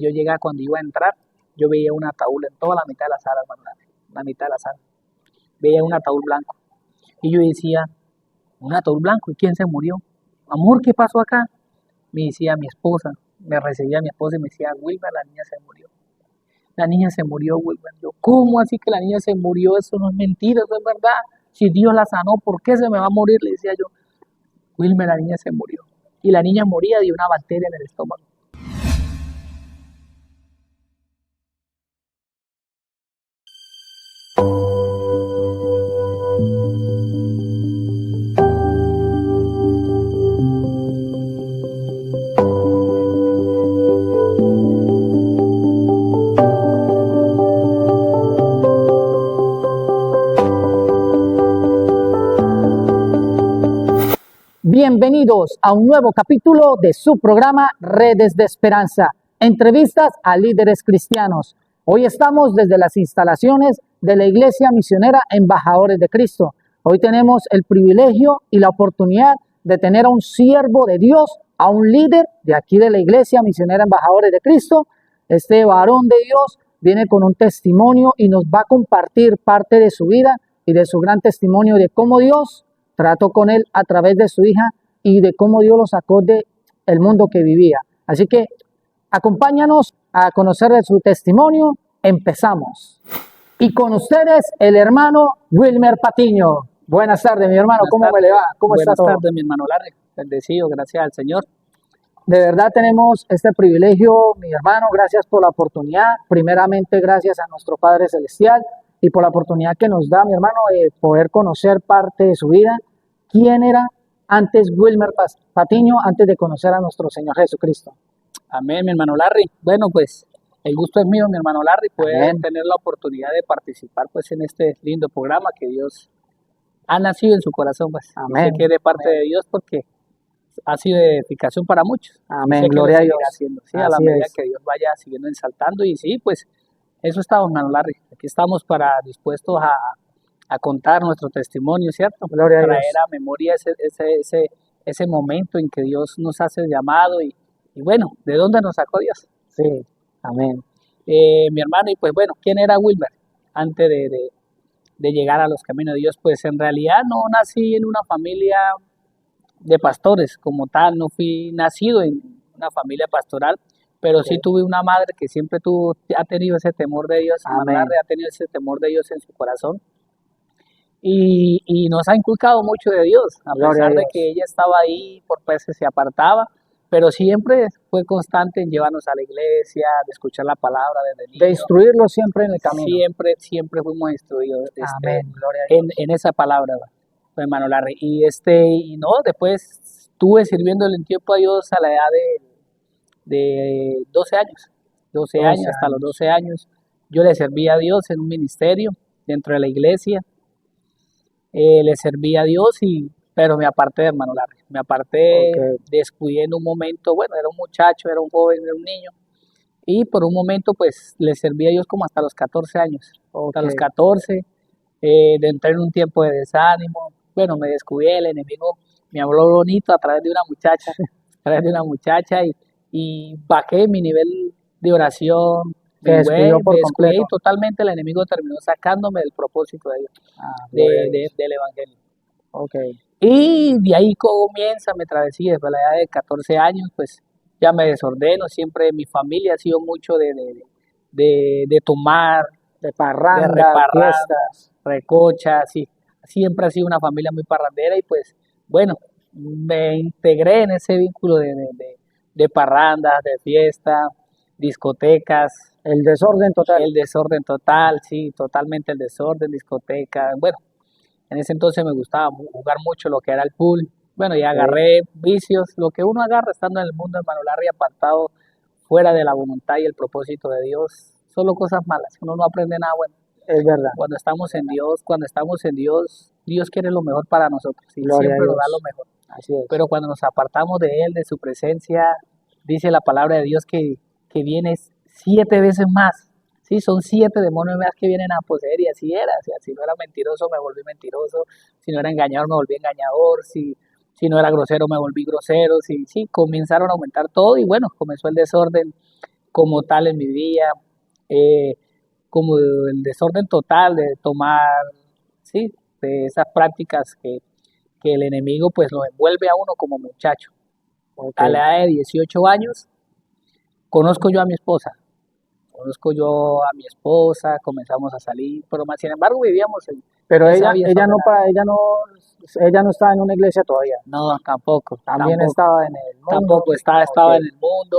Yo llegaba cuando iba a entrar, yo veía un ataúd en toda la mitad de la sala, hermano, la mitad de la sala. Veía un ataúd blanco. Y yo decía, un ataúd blanco, ¿y quién se murió? Amor, ¿qué pasó acá? Me decía mi esposa, me recibía mi esposa y me decía, Wilmer, la niña se murió. La niña se murió, Wilmer. Yo, ¿cómo así que la niña se murió? Eso no es mentira, eso es verdad. Si Dios la sanó, ¿por qué se me va a morir? Le decía yo, Wilmer, la niña se murió. Y la niña moría de una bacteria en el estómago. Bienvenidos a un nuevo capítulo de su programa Redes de Esperanza, entrevistas a líderes cristianos. Hoy estamos desde las instalaciones de la Iglesia Misionera Embajadores de Cristo. Hoy tenemos el privilegio y la oportunidad de tener a un siervo de Dios, a un líder de aquí de la Iglesia Misionera Embajadores de Cristo. Este varón de Dios viene con un testimonio y nos va a compartir parte de su vida y de su gran testimonio de cómo Dios trató con él a través de su hija y de cómo Dios lo sacó del mundo que vivía. Así que acompáñanos a conocer de su testimonio. Empezamos. Y con ustedes el hermano Wilmer Patiño. Buenas tardes, mi hermano. ¿Cómo me le va? ¿Cómo está todo? Buenas tardes, mi hermano Larry. Bendecido, gracias al Señor. De verdad tenemos este privilegio, mi hermano. Gracias por la oportunidad. Primeramente, gracias a nuestro Padre Celestial y por la oportunidad que nos da, mi hermano, de poder conocer parte de su vida. ¿Quién era antes Wilmer Patiño, antes de conocer a nuestro Señor Jesucristo? Amén, mi hermano Larry. Bueno, pues el gusto es mío, mi hermano Larry, poder tener la oportunidad de participar pues en este lindo programa que Dios ha nacido en su corazón. Pues. Amén. Sé que de parte de Dios porque ha sido de edificación para muchos. Amén, gloria a Dios. Haciendo, ¿sí? A la medida que Dios vaya siguiendo ensaltando y sí, pues eso estamos, hermano Larry. Aquí estamos dispuestos a contar nuestro testimonio, ¿cierto? Gloria a Dios. Traer a memoria ese momento en que Dios nos hace el llamado y bueno, ¿de dónde nos sacó Dios? Sí, amén. Mi hermano, y pues bueno, ¿quién era Wilmer antes de llegar a los caminos de Dios? Pues en realidad no nací en una familia de pastores como tal, no fui nacido en una familia pastoral, pero sí tuve una madre que siempre ha tenido ese temor de Dios, ha tenido ese temor de Dios en su corazón. Y nos ha inculcado mucho de Dios, a pesar de que ella estaba ahí, por veces se apartaba, pero siempre fue constante en llevarnos a la iglesia, de escuchar la palabra desde niño. De instruirlo siempre en el camino. Siempre fuimos instruidos Amén, gloria a Dios. en esa palabra, hermano Larry. Y no, después estuve sirviéndole en tiempo a Dios a la edad de 12 años. 12 años, hasta los 12 años. Yo le serví a Dios en un ministerio dentro de la iglesia. Le serví a Dios, pero me aparté, hermano Larry. Me aparté, descuidé en un momento. Bueno, era un muchacho, era un joven, era un niño. Y por un momento, pues, le serví a Dios como hasta los 14 años. Hasta los 14, entré en un tiempo de desánimo. Bueno, me descuidé, el enemigo me habló bonito a través de una muchacha, y bajé mi nivel de oración. Me descuidé y totalmente el enemigo terminó sacándome del propósito de Dios, del evangelio. Y de ahí comienza mi travesía. Después de la edad de 14 años, pues ya me desordeno. Siempre mi familia ha sido mucho de tomar, de parrandas, fiestas, recochas, sí. Siempre ha sido una familia muy parrandera y pues bueno, me integré en ese vínculo de parrandas, de fiesta, discotecas. El desorden total. El desorden total, sí, totalmente el desorden, discotecas. Bueno, en ese entonces me gustaba jugar mucho lo que era el pool. Bueno, y agarré vicios, lo que uno agarra estando en el mundo, hermano Larry, apartado, fuera de la voluntad y el propósito de Dios. Solo cosas malas, uno no aprende nada bueno. Es verdad. Cuando estamos en Dios, Dios quiere lo mejor para nosotros y siempre nos da lo mejor. Así es. Pero cuando nos apartamos de Él, de su presencia, dice la palabra de Dios que viene 7 veces más. Sí, son 7 demonios más que vienen a poseer, y así era. O sea, si no era mentiroso, me volví mentiroso. Si no era engañador, me volví engañador. Si no era grosero, me volví grosero. Sí, comenzaron a aumentar todo y bueno, comenzó el desorden como tal en mi vida, eh, como el desorden total de tomar, sí, de esas prácticas que el enemigo pues lo envuelve a uno como muchacho. Ok. A la edad de 18 años, conozco yo a mi esposa, conozco yo a mi esposa, comenzamos a salir, pero más sin embargo vivíamos Pero en esa vida desordenada. ella no estaba en una iglesia todavía. No, tampoco, También tampoco, estaba en el mundo. tampoco estaba Ok. en el mundo.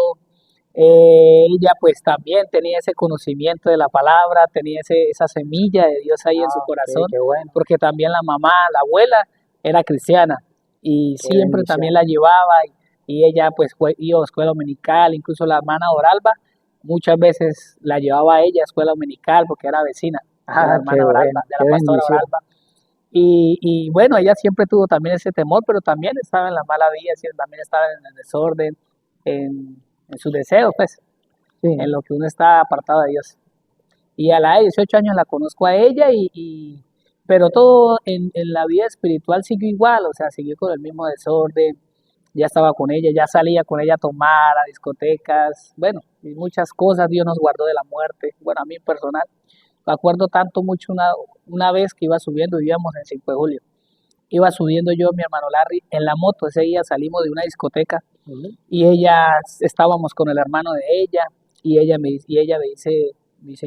Ella pues también tenía ese conocimiento de la palabra, tenía esa semilla de Dios ahí en su Ah, ok, corazón, qué bueno. porque también la mamá, la abuela, era cristiana y Qué siempre también bendición. la llevaba y ella pues iba a escuela dominical, incluso la hermana Doralba, muchas veces la llevaba a ella a escuela dominical porque era vecina de la Ah, qué hermana Doralba, bueno, de qué la pastora bendición. Doralba. Y bueno, ella siempre tuvo también ese temor, pero también estaba en la mala vida, también estaba en el desorden, en sus deseos, pues, Sí. en lo que uno está apartado de Dios. Y a la edad de 18 años la conozco a ella, pero todo en la vida espiritual siguió igual, o sea, siguió con el mismo desorden, ya estaba con ella, ya salía con ella a tomar, a discotecas, bueno, y muchas cosas, Dios nos guardó de la muerte, bueno, a mí personal, me acuerdo tanto mucho una vez que iba subiendo, vivíamos en 5 de julio, iba subiendo yo, mi hermano Larry, en la moto, ese día salimos de una discoteca Ujú. y estábamos con el hermano de ella y ella me dice,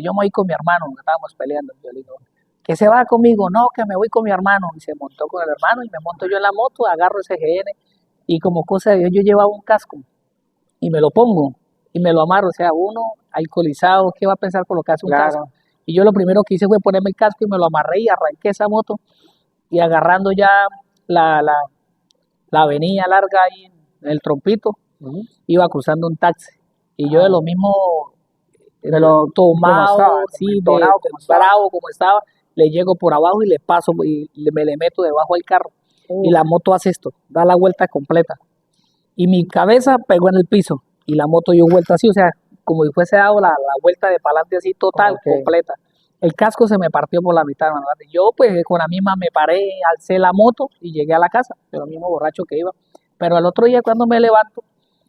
yo me voy con mi hermano, estábamos peleando, yo le digo, que se va conmigo, no, que me voy con mi hermano, y se montó con el hermano y me monto yo en la moto, agarro ese GN y como cosa de Dios yo llevaba un casco y me lo pongo y me lo amarro, o sea, uno alcoholizado, ¿qué va a pensar colocarse un casco? Claro. Y yo lo primero que hice fue ponerme el casco y me lo amarré y arranqué esa moto y agarrando ya la, la, la avenida larga ahí en el trompito, Ujú. iba cruzando un taxi. Y yo de Ah, lo mismo de lo como tomado, estaba, como sí, entonado de como estaba. bravo como estaba, le llego por abajo y le paso me le meto debajo del carro. Y Uf, la moto hace esto, da la vuelta completa. Y mi cabeza pegó en el piso y la moto dio vuelta así, o sea, como si fuese dado la vuelta de para adelante así total, ok. completa. El casco se me partió por la mitad, hermano. Yo pues con la misma me paré, alcé la moto y llegué a la casa, de lo mismo borracho que iba. Pero al otro día cuando me levanto,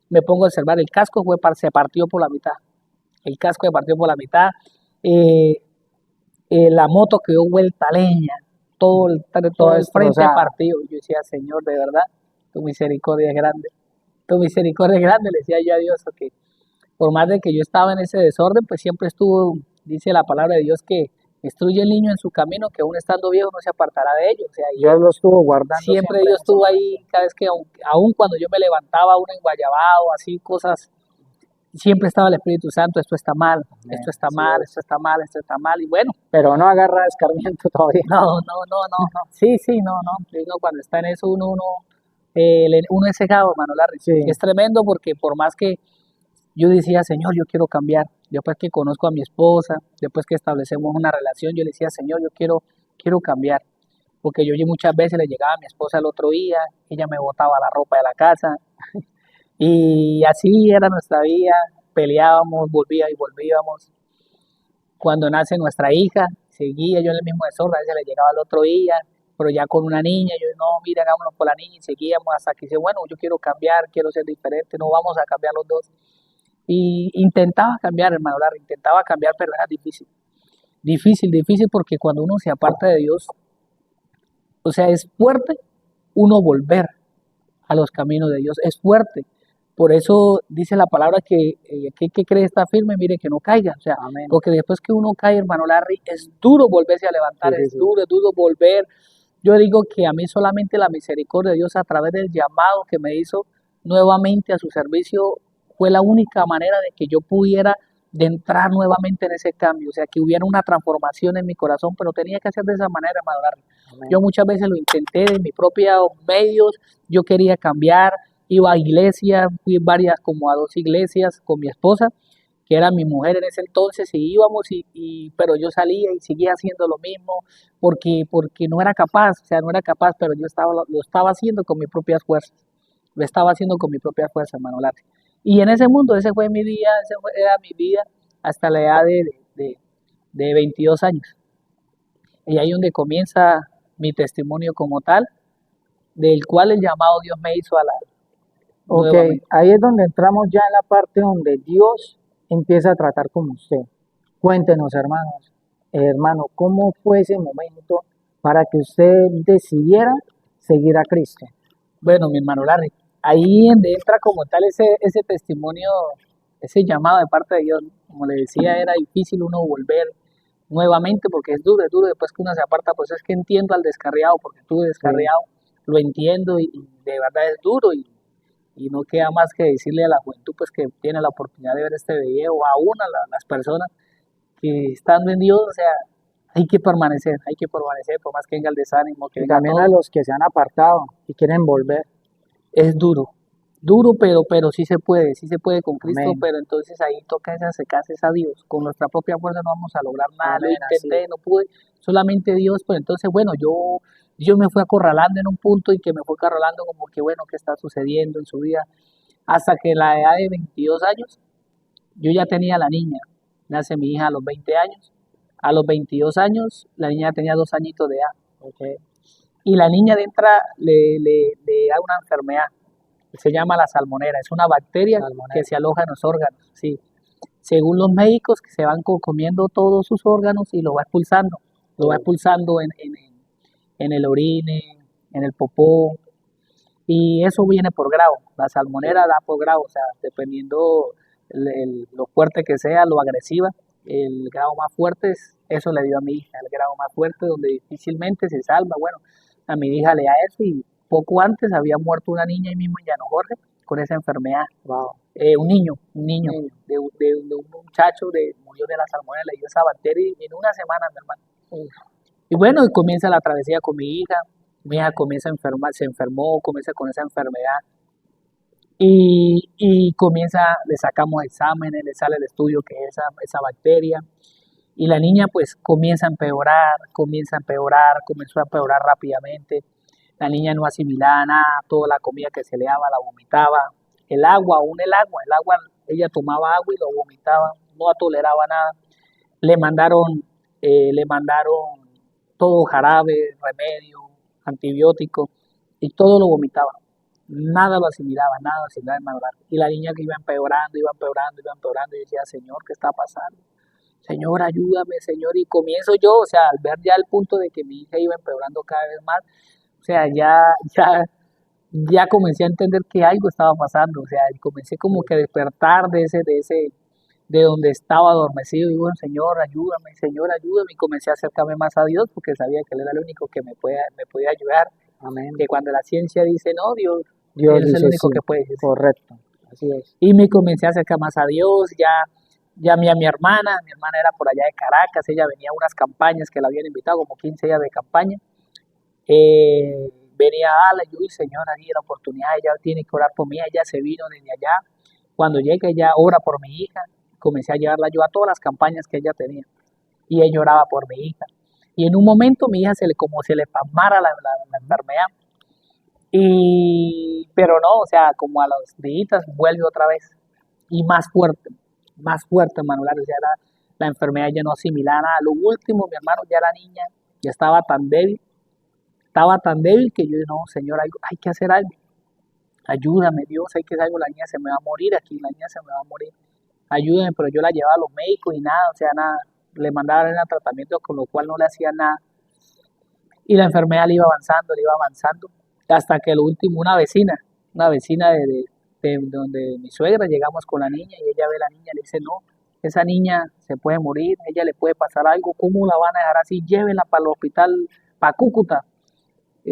me pongo a observar, el casco se partió por la mitad. El casco se partió por la mitad. eh, la moto quedó vuelta leña, Todo todo el frente destrozado. partido. Yo decía, Señor, de verdad, tu misericordia es grande. Tu misericordia es grande, le decía yo a Dios, que por más de que yo estaba en ese desorden, pues siempre estuvo, dice la palabra de Dios, que instruye el niño en su camino, que aún estando viejo no se apartará de ello. O sea, y Dios lo estuvo guardando siempre siempre en Dios ese estuvo momento. ahí, cada vez que, aún cuando yo me levantaba, uno en Guayabao, así cosas, siempre estaba el Espíritu Santo, esto está mal, esto Amén, está así mal, es. esto está mal, esto está mal, y bueno, Pero no agarra escarmiento todavía. no, sí, sí, no, uno cuando está en eso, uno es cegado, hermano Larry, Sí, es tremendo porque por más que yo decía, Señor, yo quiero cambiar, después que conozco a mi esposa, después que establecemos una relación, yo le decía, Señor, quiero cambiar, porque yo muchas veces le llegaba a mi esposa el otro día, ella me botaba la ropa de la casa, y así era nuestra vida, peleábamos, volvía y volvíamos. Cuando nace nuestra hija, seguía yo en el mismo desorden, a veces le llegaba el otro día, pero ya con una niña, yo no, mira, hagámoslo por la niña, y seguíamos hasta que dice, bueno, yo quiero cambiar, quiero ser diferente, no vamos a cambiar los dos. Y intentaba cambiar, hermano Larry, intentaba cambiar, pero era difícil. Difícil porque cuando uno se aparta de Dios, o sea, es fuerte uno volver a los caminos de Dios, es fuerte. Por eso dice la palabra que aquel que cree está firme, mire que no caiga. O sea, amén. porque después que uno cae, hermano Larry, es duro volverse a Sí, levantar, sí, sí. es duro volver. Yo digo que a mí solamente la misericordia de Dios a través del llamado que me hizo nuevamente a su servicio fue la única manera de que yo pudiera de entrar nuevamente en ese cambio, o sea, que hubiera una transformación en mi corazón, pero tenía que hacer de esa manera, hermano Larry. Yo Amén. muchas veces lo intenté de mis propios medios, yo quería cambiar, iba a iglesias, fui varias como a 2 iglesias con mi esposa, que era mi mujer en ese entonces, y íbamos, pero yo salía y seguía haciendo lo mismo, porque no era capaz, o sea, no era capaz, pero yo lo estaba haciendo con mis propias fuerzas, lo estaba haciendo con mis propias fuerzas, hermano Lati. Y en ese mundo, ese fue mi día, era mi vida hasta la edad de 22 años. Y ahí donde comienza mi testimonio como tal, del cual el llamado Dios me hizo a la Ok, nuevamente. ahí es donde entramos ya en la parte donde Dios empieza a tratar como usted. Cuéntenos, hermano, ¿cómo fue ese momento para que usted decidiera seguir a Cristo? Bueno, mi hermano Larry, ahí donde entra como tal ese testimonio, ese llamado de parte de Dios. Como le decía, era difícil uno volver nuevamente porque es duro después que uno se aparta, pues es que entiendo al descarriado, porque estuve Sí, descarriado, lo entiendo y de verdad es duro y no queda más que decirle a la juventud pues que tiene la oportunidad de ver este video, o aún a las personas que estando en Dios, o sea, hay que permanecer, por más que venga el desánimo, que y venga también a todo. los que se han apartado y quieren volver. Es duro, pero sí se puede con Cristo, Amén, pero entonces ahí toca ese acercarse a Dios. Con nuestra propia fuerza no vamos a lograr nada, lo amén, así es. intenté, no pude, solamente Dios, pues entonces, bueno, yo me fui acorralando en un punto y que me fue acorralando como que, bueno, ¿qué está sucediendo en su vida? Hasta que a la edad de 22 años, yo ya tenía la niña, nace mi hija a los 20 años, a los 22 años, la niña tenía 2 añitos de edad, Ok, y la niña de entrada le da una enfermedad se llama la salmonera, es una bacteria que salmonela. se aloja en los órganos, sí. Según los médicos, que se van comiendo todos sus órganos y lo va Oh, expulsando en el orine, en el popó, y eso viene por grado. La salmonera ok, da por grado, o sea, dependiendo lo fuerte que sea, lo agresiva, el grado más fuerte, eso le dio a mi hija, el grado más fuerte donde difícilmente se salva. Bueno, a mi hija le da eso y poco antes había muerto una niña ahí mismo en Llano Jorge con esa enfermedad. wow, Un niño niño. de un muchacho murió de la salmonela, le dio esa bacteria y en una semana, mi hermano. Uf, Y bueno, y comienza la travesía con mi hija comienza a enfermar, se enfermó, comienza con esa enfermedad y comienza, le sacamos exámenes, le sale el estudio que es esa bacteria y la niña pues comienza a empeorar, comenzó a empeorar rápidamente, la niña no asimilaba nada, toda la comida que se le daba la vomitaba, el agua, ella tomaba agua y lo vomitaba, no toleraba nada, le mandaron, le mandaron todo jarabe, remedio, antibiótico y todo lo vomitaba. Nada lo asimilaba, nada lo asimilaba en madurar. Y la niña que iba empeorando, iba empeorando, iba empeorando, y decía, Señor, ¿qué está pasando? Señor, ayúdame, Señor. Y comienzo yo, o sea, al ver ya el punto de que mi hija iba empeorando cada vez más, o sea, ya comencé a entender que algo estaba pasando, o sea, y comencé como que a despertar de donde estaba adormecido, y bueno, Señor, ayúdame, y comencé a acercarme más a Dios, porque sabía que Él era el único que me podía ayudar, amén. que cuando la ciencia dice no, Dios Él es el dice único sí, que puede decir sí. correcto, así es. Y me comencé a acercar más a Dios, ya llamé a mi hermana era por allá de Caracas, ella venía a unas campañas que la habían invitado, como 15 días de campaña, venía a darle, yo, y Señora, di la oportunidad, ella tiene que orar por mí, ella se vino desde allá, cuando llegue ella ora por mi hija, comencé a llevarla yo a todas las campañas que ella tenía, y ella oraba por mi hija, y en un momento mi hija como se le pasmara la enfermedad, pero no, o sea, como a los días vuelve otra vez, y más fuerte, hermano, o sea, la enfermedad ya no asimilaba nada, lo último, mi hermano, ya la niña ya estaba tan débil que yo dije, no, Señor, hay que hacer algo. Ayúdame, Dios, hay que hacer algo. La niña se me va a morir aquí, la niña se me va a morir. Ayúdame, pero yo la llevaba a los médicos y nada, o sea, nada. Le mandaban el tratamiento, con lo cual no le hacía nada. Y la enfermedad le iba avanzando, hasta que lo último, una vecina de donde mi suegra, llegamos con la niña y ella ve a la niña y le dice, no, esa niña se puede morir, ella le puede pasar algo, ¿cómo la van a dejar así? Llévenla para el hospital, para Cúcuta,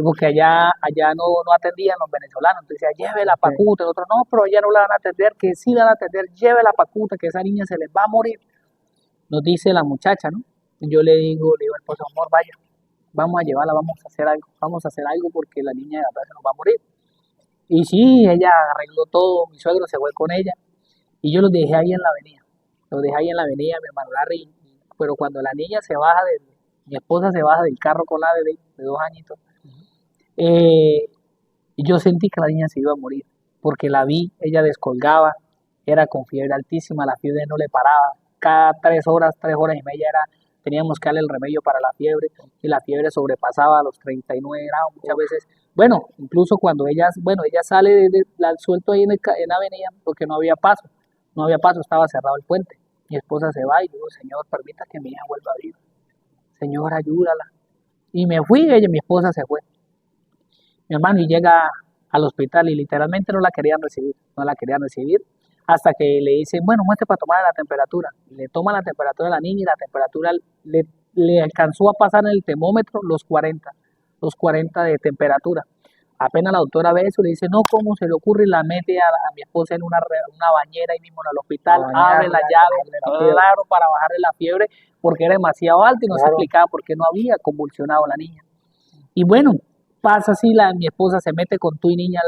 porque allá no atendían los venezolanos, entonces decía, llévela para Ok, Cúcuta, el otro, no, pero allá no la van a atender, que sí la van a atender, llévela para Cúcuta, que esa niña se les va a morir, nos dice la muchacha, ¿no? Y yo le digo al esposo, amor, vaya, vamos a llevarla, vamos a hacer algo porque la niña de verdad se nos va a morir. Y sí, ella arregló todo, mi suegro se fue con ella, y yo los dejé ahí en la avenida, los dejé ahí en la avenida, mi hermano Larry, pero cuando la niña mi esposa se baja del carro con la bebé de 2 añitos, eh, yo sentí que la niña se iba a morir, porque la vi, ella descolgaba, era con fiebre altísima, la fiebre no le paraba, cada 3 horas, 3 horas y media teníamos que darle el remedio para la fiebre, y la fiebre sobrepasaba los 39 grados muchas veces. Bueno, incluso cuando ella sale, la suelto ahí en la avenida, porque no había paso, no había paso, estaba cerrado el puente. Mi esposa se va y digo, Señor, permita que mi hija vuelva a vivir. Señor, ayúdala. Y me fui, mi esposa se fue. Mi hermano y llega al hospital y literalmente no la querían recibir, hasta que le dicen, bueno, muestre para tomar la temperatura. Le toman la temperatura a la niña y la temperatura le alcanzó a pasar en el termómetro los 40 de temperatura. Apenas la doctora ve eso, le dice, no, ¿cómo se le ocurre? Y la mete a mi esposa en una bañera ahí mismo en el hospital, abre la llave, claro, para bajarle la fiebre, porque era demasiado alta y no se explicaba por qué no había convulsionado la niña. Y bueno, pasa así, mi esposa se mete con tu y niña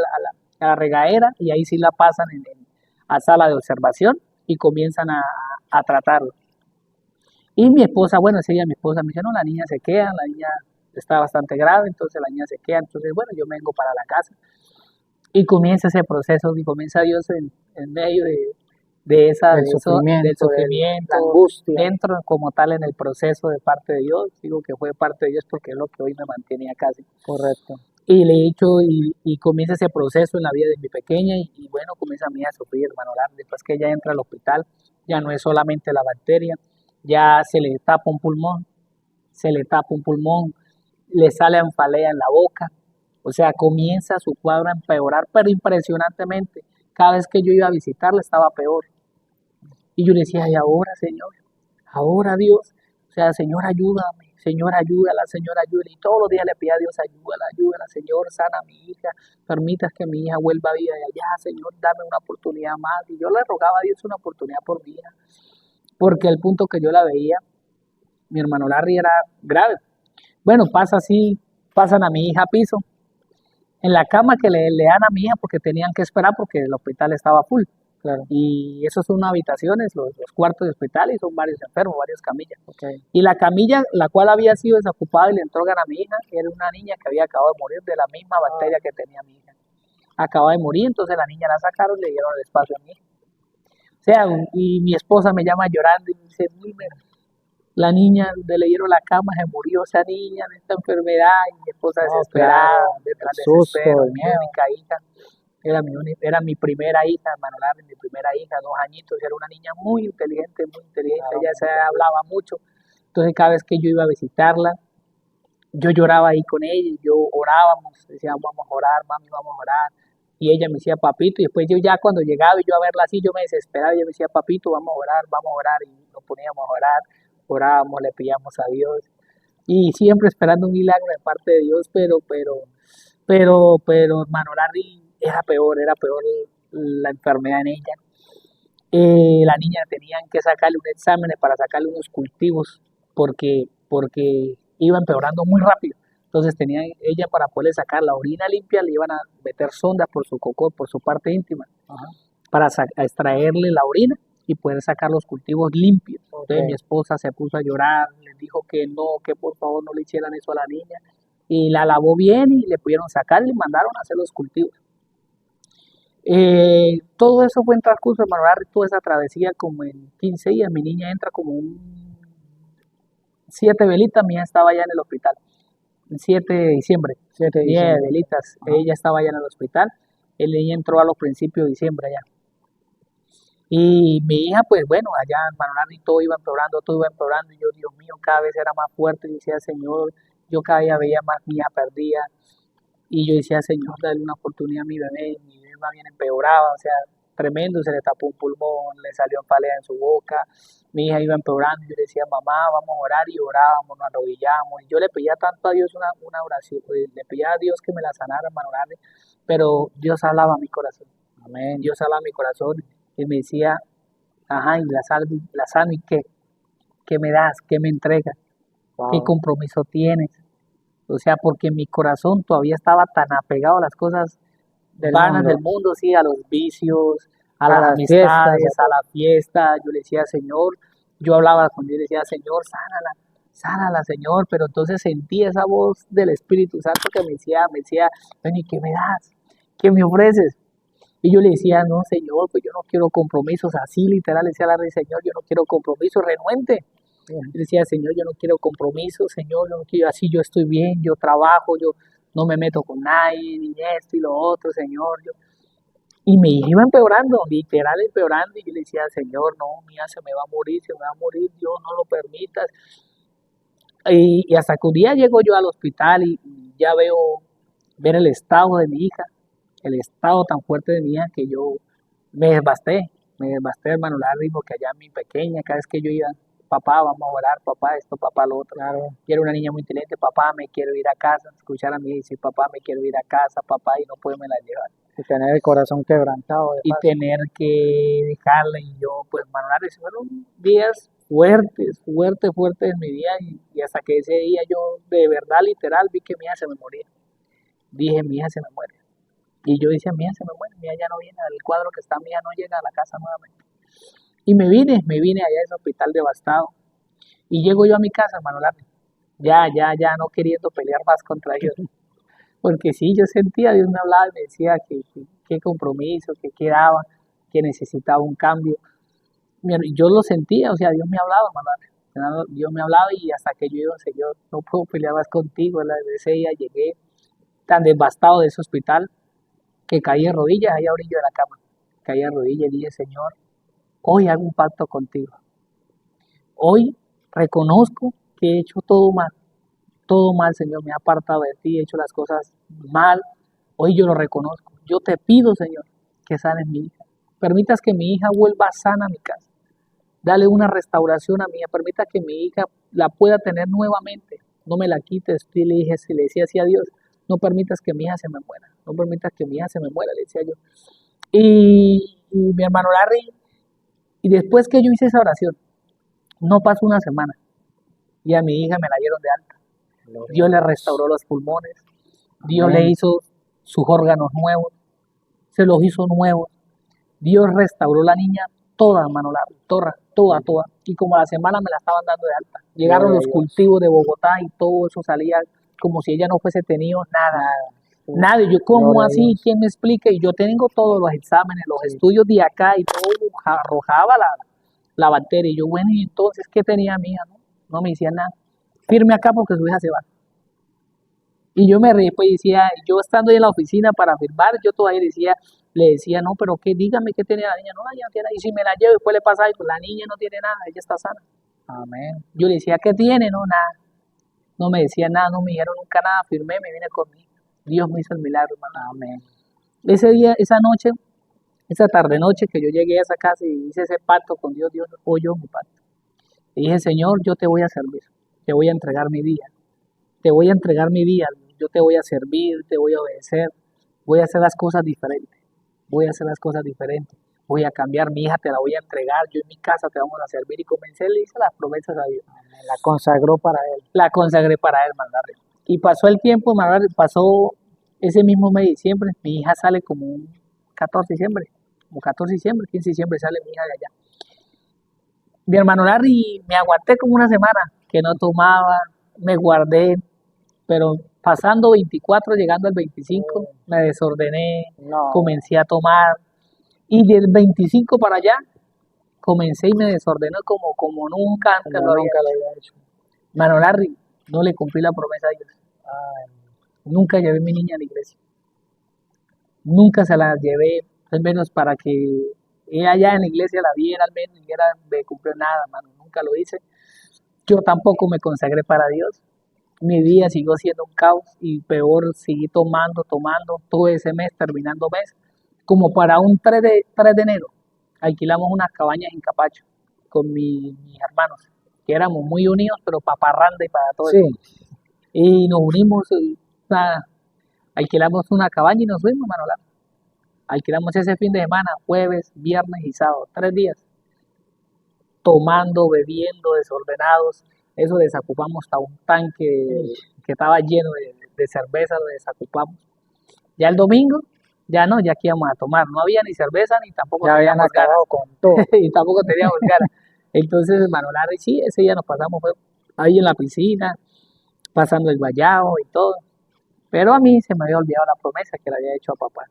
a la regadera y ahí sí la pasan a sala de observación y comienzan a tratarlo. Y mi esposa, bueno, ese día mi esposa me dice, no, la niña se queda, la niña está bastante grave, entonces la niña se queda, entonces bueno, yo me vengo para la casa. Y comienza ese proceso, y comienza Dios en medio del sufrimiento, la angustia. dentro como tal en el proceso de parte de Dios. Digo que fue parte de Dios porque es lo que hoy me mantiene acá. ¿Sí? Correcto. Y le he dicho, y comienza ese proceso en la vida de mi pequeña, y bueno, comienza a mí a sufrir, hermano. Después que ella entra al hospital, ya no es solamente la bacteria, ya se le tapa un pulmón, le sale anfalea en la boca, o sea, comienza su cuadro a empeorar, pero impresionantemente. Cada vez que yo iba a visitarla estaba peor. Y yo le decía, y ahora, Señor, ahora Dios, o sea, Señor, ayúdame, Señor, ayúdala, Señor, ayúdala. Y todos los días le pedía a Dios, ayúdala, Señor, sana a mi hija, permitas que mi hija vuelva a vida de allá, Señor, dame una oportunidad más. Y yo le rogaba a Dios una oportunidad por mi hija, porque el punto que yo la veía, mi hermano Larry, era grave. Bueno, pasa así, pasan a mi hija a piso, en la cama que le dan a mi hija porque tenían que esperar porque el hospital estaba full. Claro. Y esos son habitaciones, los cuartos de hospital, y son varios enfermos, varias camillas. Okay. Y la camilla, la cual había sido desocupada y le entregan a mi hija, era una niña que había acabado de morir de la misma bacteria que tenía mi hija. Acaba de morir, entonces la niña la sacaron y le dieron el espacio a mi hija. O sea, y mi esposa me llama llorando y me dice, Wilmer, la niña le dieron la cama, se murió esa niña de esta enfermedad, y mi esposa desesperada, detrás de desespero, mi única hija. Era mi primera hija, hermano Larry, mi primera hija, 2 añitos, era una niña muy inteligente, ella se hablaba mucho. Entonces cada vez que yo iba a visitarla, yo lloraba ahí con ella, y yo orábamos, decíamos, vamos a orar, mami, vamos a orar. Y ella me decía, papito, y después yo ya cuando llegaba y yo a verla así, yo me desesperaba, y ella me decía, papito, vamos a orar, y nos poníamos a orar, orábamos, le pedíamos a Dios, y siempre esperando un milagro de parte de Dios, pero, hermano Larry, era peor la enfermedad en ella. La niña tenían que sacarle un examen para sacarle unos cultivos porque iba empeorando muy rápido. Entonces ella para poderle sacar la orina limpia le iban a meter sondas por su cocó, por su parte íntima, para extraerle la orina y poder sacar los cultivos limpios. Entonces mi esposa se puso a llorar, les dijo que no, que por favor no le hicieran eso a la niña, y la lavó bien y le pudieron sacar y le mandaron a hacer los cultivos. Todo eso fue en transcurso, hermano Larry, toda esa travesía como en 15 días. Mi niña entra como 7 velitas, mi hija estaba ya en el hospital, el 7 de diciembre, 7 velitas, ella estaba ya en el hospital, ella entró a los principios de diciembre allá. Y mi hija, pues bueno, allá en hermano Larry todo iba empeorando, y yo, Dios mío, cada vez era más fuerte, y decía, Señor, yo cada día veía más mi hija perdida, y yo decía, Señor, dale una oportunidad a mi bebé más bien empeoraba, o sea, tremendo, se le tapó un pulmón, le salió anfalea en su boca, mi hija iba empeorando, y yo le decía, mamá, vamos a orar, y orábamos, nos arrodillamos, y yo le pedía tanto a Dios una oración, le pedía a Dios que me la sanara, hermano Larry, pero Dios hablaba a mi corazón, amén, Dios hablaba a mi corazón, y me decía, ajá, y la sano, ¿y qué? ¿Qué me das? ¿Qué me entregas? Wow. ¿Qué compromiso tienes? O sea, porque mi corazón todavía estaba tan apegado a las cosas vanas del mundo, sí, a los vicios, a las amistades, a la fiesta. Yo le decía, Señor, yo hablaba con Dios y decía, Señor, sánala, Señor, pero entonces sentí esa voz del Espíritu Santo que me decía, ven, ¿y qué me das? ¿Qué me ofreces? Y yo le decía, no, Señor, pues yo no quiero compromisos, así literal, le decía a la Rey, Señor, yo no quiero compromisos, renuente. Yo decía, Señor, yo no quiero compromisos, Señor, yo no quiero, así yo estoy bien, yo trabajo, yo no me meto con nadie, ni esto y lo otro, Señor. Y mi hija iba empeorando, literal empeorando, y yo le decía, Señor, no, mi hija se me va a morir, se me va a morir, Dios, no lo permitas. Y hasta que un día llego yo al hospital y ya ver el estado de mi hija, el estado tan fuerte de mi hija que yo me desbasté, hermano Larry, porque allá mi pequeña, cada vez que yo iba, papá, vamos a orar, papá, esto, papá, lo otro. Claro. Y era una niña muy inteligente, papá, me quiero ir a casa, escuchar a mi hija decir, papá, me quiero ir a casa, papá, y no puedo me la llevar. Y tener el corazón quebrantado. De Y paso. tener que dejarla, y yo, pues, hermano Larry, fueron días fuertes, fuertes en mi vida, y hasta que ese día yo, de verdad, literal, vi que mi hija se me moría. Dije, mi hija se me muere. Y yo decía, mi hija se me muere, mi hija ya no viene, el cuadro que está, mi hija no llega a la casa nuevamente. Y me vine allá a ese hospital devastado. Y llego yo a mi casa, hermano Larry, ya no queriendo pelear más contra ellos. Porque sí, yo sentía, Dios me hablaba y me decía que compromiso, que quedaba, que necesitaba un cambio. Yo lo sentía, o sea, Dios me hablaba, hermano Larry. Dios me hablaba, y hasta que yo iba, Señor, no puedo pelear más contigo. Ese día llegué tan devastado de ese hospital que caí de rodillas ahí a orillo de la cama. Caí de rodillas y dije, Señor, hoy hago un pacto contigo. Hoy reconozco que he hecho todo mal, Señor, me he apartado de ti, he hecho las cosas mal. Hoy yo lo reconozco. Yo te pido, Señor, que sanes mi hija. Permitas que mi hija vuelva sana a mi casa. Dale una restauración a mi hija. Permita que mi hija la pueda tener nuevamente. No me la quites. Y le decía así a Dios, no permitas que mi hija se me muera. No permitas que mi hija se me muera, le decía yo. Y mi hermano Larry, y después que yo hice esa oración, no pasó una semana, y a mi hija me la dieron de alta. Dios le restauró los pulmones, Dios le hizo sus órganos nuevos, se los hizo nuevos. Dios restauró la niña toda, hermano Larry, toda. Y como a la semana me la estaban dando de alta. Llegaron los cultivos de Bogotá y todo eso salía como si ella no fuese tenido nada. Yo, ¿cómo así? ¿Quién me explica? Y yo tengo todos los exámenes, los estudios de acá, y todo arrojaba la bacteria. Y yo, bueno, ¿y entonces qué tenía mi hija? No me decían nada. Firme acá porque su hija se va. Y yo me reí, pues decía, yo estando ahí en la oficina para firmar, yo todavía le decía, no, pero qué, dígame qué tiene la niña. No, la niña no tiene nada. Y si me la llevo, después le pasa algo, la niña no tiene nada, ella está sana. Amén. Yo le decía, ¿qué tiene? No, nada. No me decía nada, no me dijeron nunca nada, firmé, me vine conmigo. Dios me hizo el milagro, hermano. Amén. Ese día, esa noche, esa tarde noche que yo llegué a esa casa y hice ese pacto con Dios, Dios oyó mi pacto. Y dije, Señor, yo te voy a servir, te voy a entregar mi día, yo te voy a servir, te voy a obedecer, voy a hacer las cosas diferentes, voy a cambiar, mi hija te la voy a entregar, yo en mi casa te vamos a servir. Y comencé, le hice las promesas a Dios. La consagró para él. La consagré para él, hermano Larry. Y pasó el tiempo, hermano Larry, pasó ese mismo mes de diciembre, mi hija sale como un 14 de diciembre, como 14 de diciembre, 15 de diciembre sale mi hija de allá. Mi hermano Larry, me aguanté como una semana, que no tomaba, me guardé, pero pasando 24, llegando al 25, me desordené, comencé a tomar, y del 25 para allá, comencé y me desordené como nunca antes lo había hecho. Hermano Larry, no le cumplí la promesa a Dios. Nunca llevé a mi niña a la iglesia. Nunca se la llevé, al menos para que ella allá en la iglesia la viera, al menos, ni era me cumplió nada, hermano. Nunca lo hice. Yo tampoco me consagré para Dios. Mi día siguió siendo un caos, y peor, seguí tomando todo ese mes, terminando mes. Como para un 3 de enero, alquilamos unas cabañas en Capacho con mis hermanos, que éramos muy unidos, pero para parranda y para todo eso. Y nos unimos, alquilamos una cabaña y nos fuimos, hermano Larry. Alquilamos ese fin de semana, jueves, viernes y sábado, 3 días. Tomando, bebiendo, desordenados. Eso desocupamos hasta un tanque que estaba lleno de cerveza, lo desocupamos. Ya el domingo, ya aquí íbamos a tomar. No había ni cerveza, ni tampoco ya habían acabado con todo. Y tampoco teníamos ganas. Entonces, hermano Larry, sí, ese día nos pasamos ahí en la piscina, pasando el guayabo y todo. Pero a mí se me había olvidado la promesa que le había hecho a papá.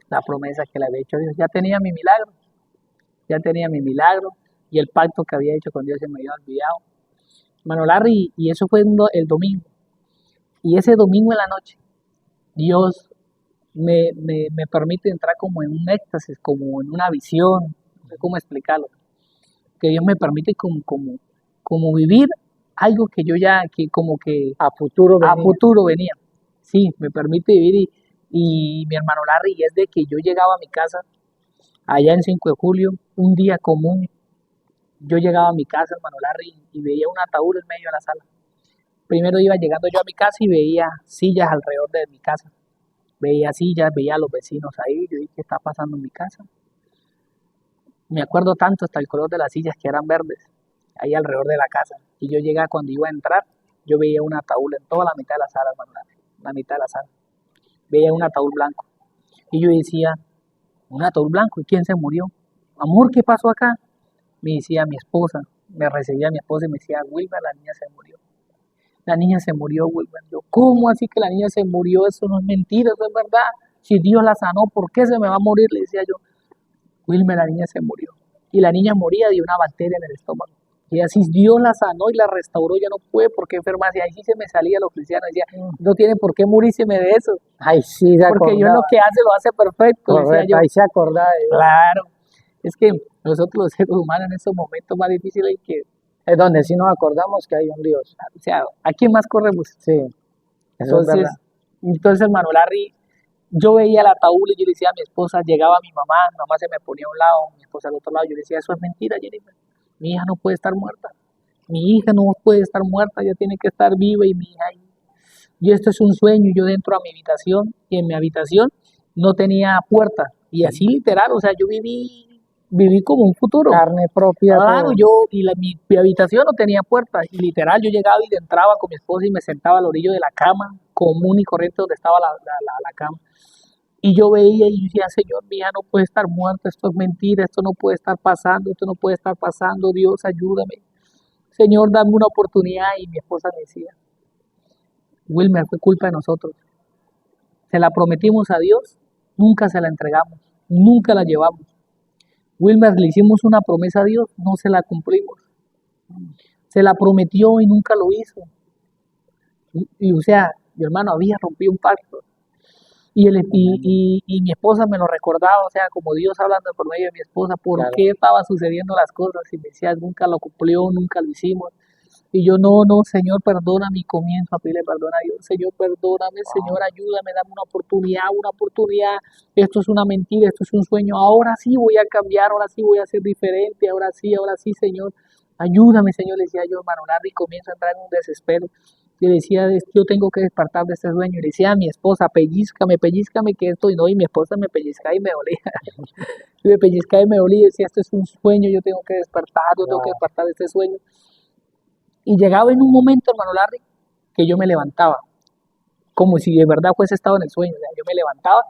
La promesa que le había hecho a Dios. Ya tenía mi milagro, y el pacto que había hecho con Dios se me había olvidado. Hermano Larry, y eso fue el domingo. Y ese domingo en la noche, Dios me permite entrar como en un éxtasis, como en una visión, no sé cómo explicarlo, que Dios me permite como vivir algo que yo ya, que como que A futuro a venía. futuro venía. Sí, me permite vivir y mi hermano Larry, es de que yo llegaba a mi casa allá en 5 de julio, un día común, yo llegaba a mi casa, hermano Larry, y veía un ataúd en medio de la sala. Primero iba llegando yo a mi casa y veía sillas alrededor de mi casa. Veía sillas, veía a los vecinos ahí, yo dije, ¿qué está pasando en mi casa? Me acuerdo tanto hasta el color de las sillas que eran verdes, ahí alrededor de la casa. Y yo llegaba cuando iba a entrar, yo veía un ataúd en toda la mitad de la sala, hermano Larry, la mitad de la sala. Veía un ataúd blanco. Y yo decía, un ataúd blanco, ¿y quién se murió? Amor, ¿qué pasó acá? Me decía mi esposa, me recibía mi esposa y me decía, Wilmer, la niña se murió. La niña se murió, Wilmer. Yo, ¿cómo así que la niña se murió? Eso no es mentira, eso es verdad. Si Dios la sanó, ¿por qué se me va a morir? Le decía yo, Wilmer, la niña se murió. Y la niña moría de una bacteria en el estómago. Y así Dios la sanó y la restauró, ya no puede por qué enfermarse. Ahí sí se me salía los cristianos, decía, no tiene por qué morírseme de eso. Ay, sí, se Porque Dios lo acordaba. que hace lo hace perfecto, decía Correcto, yo. ahí se acordaba de Dios. Claro, es que nosotros los seres humanos en estos momentos más difíciles que, Es donde sí nos acordamos que hay un Dios. o sea, ¿a quién más corremos? Sí, eso es Entonces, verdad. hermano Larry, yo veía el ataúd y yo le decía a mi esposa, llegaba mi mamá se me ponía a un lado, mi esposa al otro lado, yo le decía, eso es mentira, Jennifer, mi hija no puede estar muerta, mi hija no puede estar muerta, ella tiene que estar viva y mi hija, y esto es un sueño, yo dentro a mi habitación, y en mi habitación no tenía puerta, y así literal, o sea, yo viví como un futuro. Carne propia, Claro, todo. mi habitación no tenía puerta y literal yo llegaba y entraba con mi esposa y me sentaba al orillo de la cama, común y corriente donde estaba la cama. Y yo veía y decía, Señor, mi hija no puede estar muerta, esto es mentira, esto no puede estar pasando, esto no puede estar pasando, Dios, ayúdame. Señor, dame una oportunidad. Y mi esposa me decía, Wilmer, fue culpa de nosotros. Se la prometimos a Dios, nunca se la entregamos, nunca la llevamos. Wilmer, le hicimos una promesa a Dios, no se la cumplimos. Se la prometió y nunca lo hizo. O sea, mi hermano había rompido un pacto. Y mi esposa me lo recordaba, o sea, como Dios hablando por medio de mi esposa, por Claro. qué estaba sucediendo las cosas. Y me decía, nunca lo cumplió, nunca lo hicimos. Y yo, no, Señor, perdóname. Y comienzo a pedirle perdón a Dios. Señor, perdóname, Señor, ayúdame, dame una oportunidad. Esto es una mentira, esto es un sueño. Ahora sí voy a cambiar, ahora sí voy a ser diferente. Ahora sí, Señor. Ayúdame, Señor, le decía yo, hermano Larry, y comienzo a entrar en un desespero. Y decía, yo tengo que despertar de este sueño. Y le decía a mi esposa, pellízcame, que esto, y no, y mi esposa me pellizcaba y me dolía. Y me pellizcaba y me dolía, y decía, esto es un sueño, yo tengo que despertar, yo tengo que despertar de este sueño. Y llegaba en un momento, hermano Larry, que yo me levantaba, como si de verdad fuese estado en el sueño. O sea, yo me levantaba,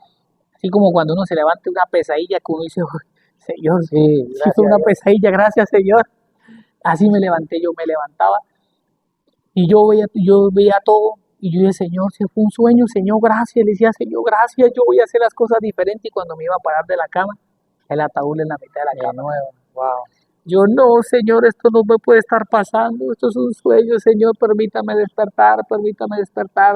así como cuando uno se levanta de una pesadilla, que uno dice, "Oh, Señor, Sí, sí fue gracias a una Dios. pesadilla, gracias, Señor". Así me levanté, yo me levantaba, y yo veía todo, y yo dije, Señor, si fue un sueño, Señor, gracias. Le decía, Señor, gracias, yo voy a hacer las cosas diferentes. Y cuando me iba a parar de la cama, el ataúd en la mitad de la De cama. nuevo, wow. Yo, no, Señor, esto no me puede estar pasando, esto es un sueño, Señor, permítame despertar,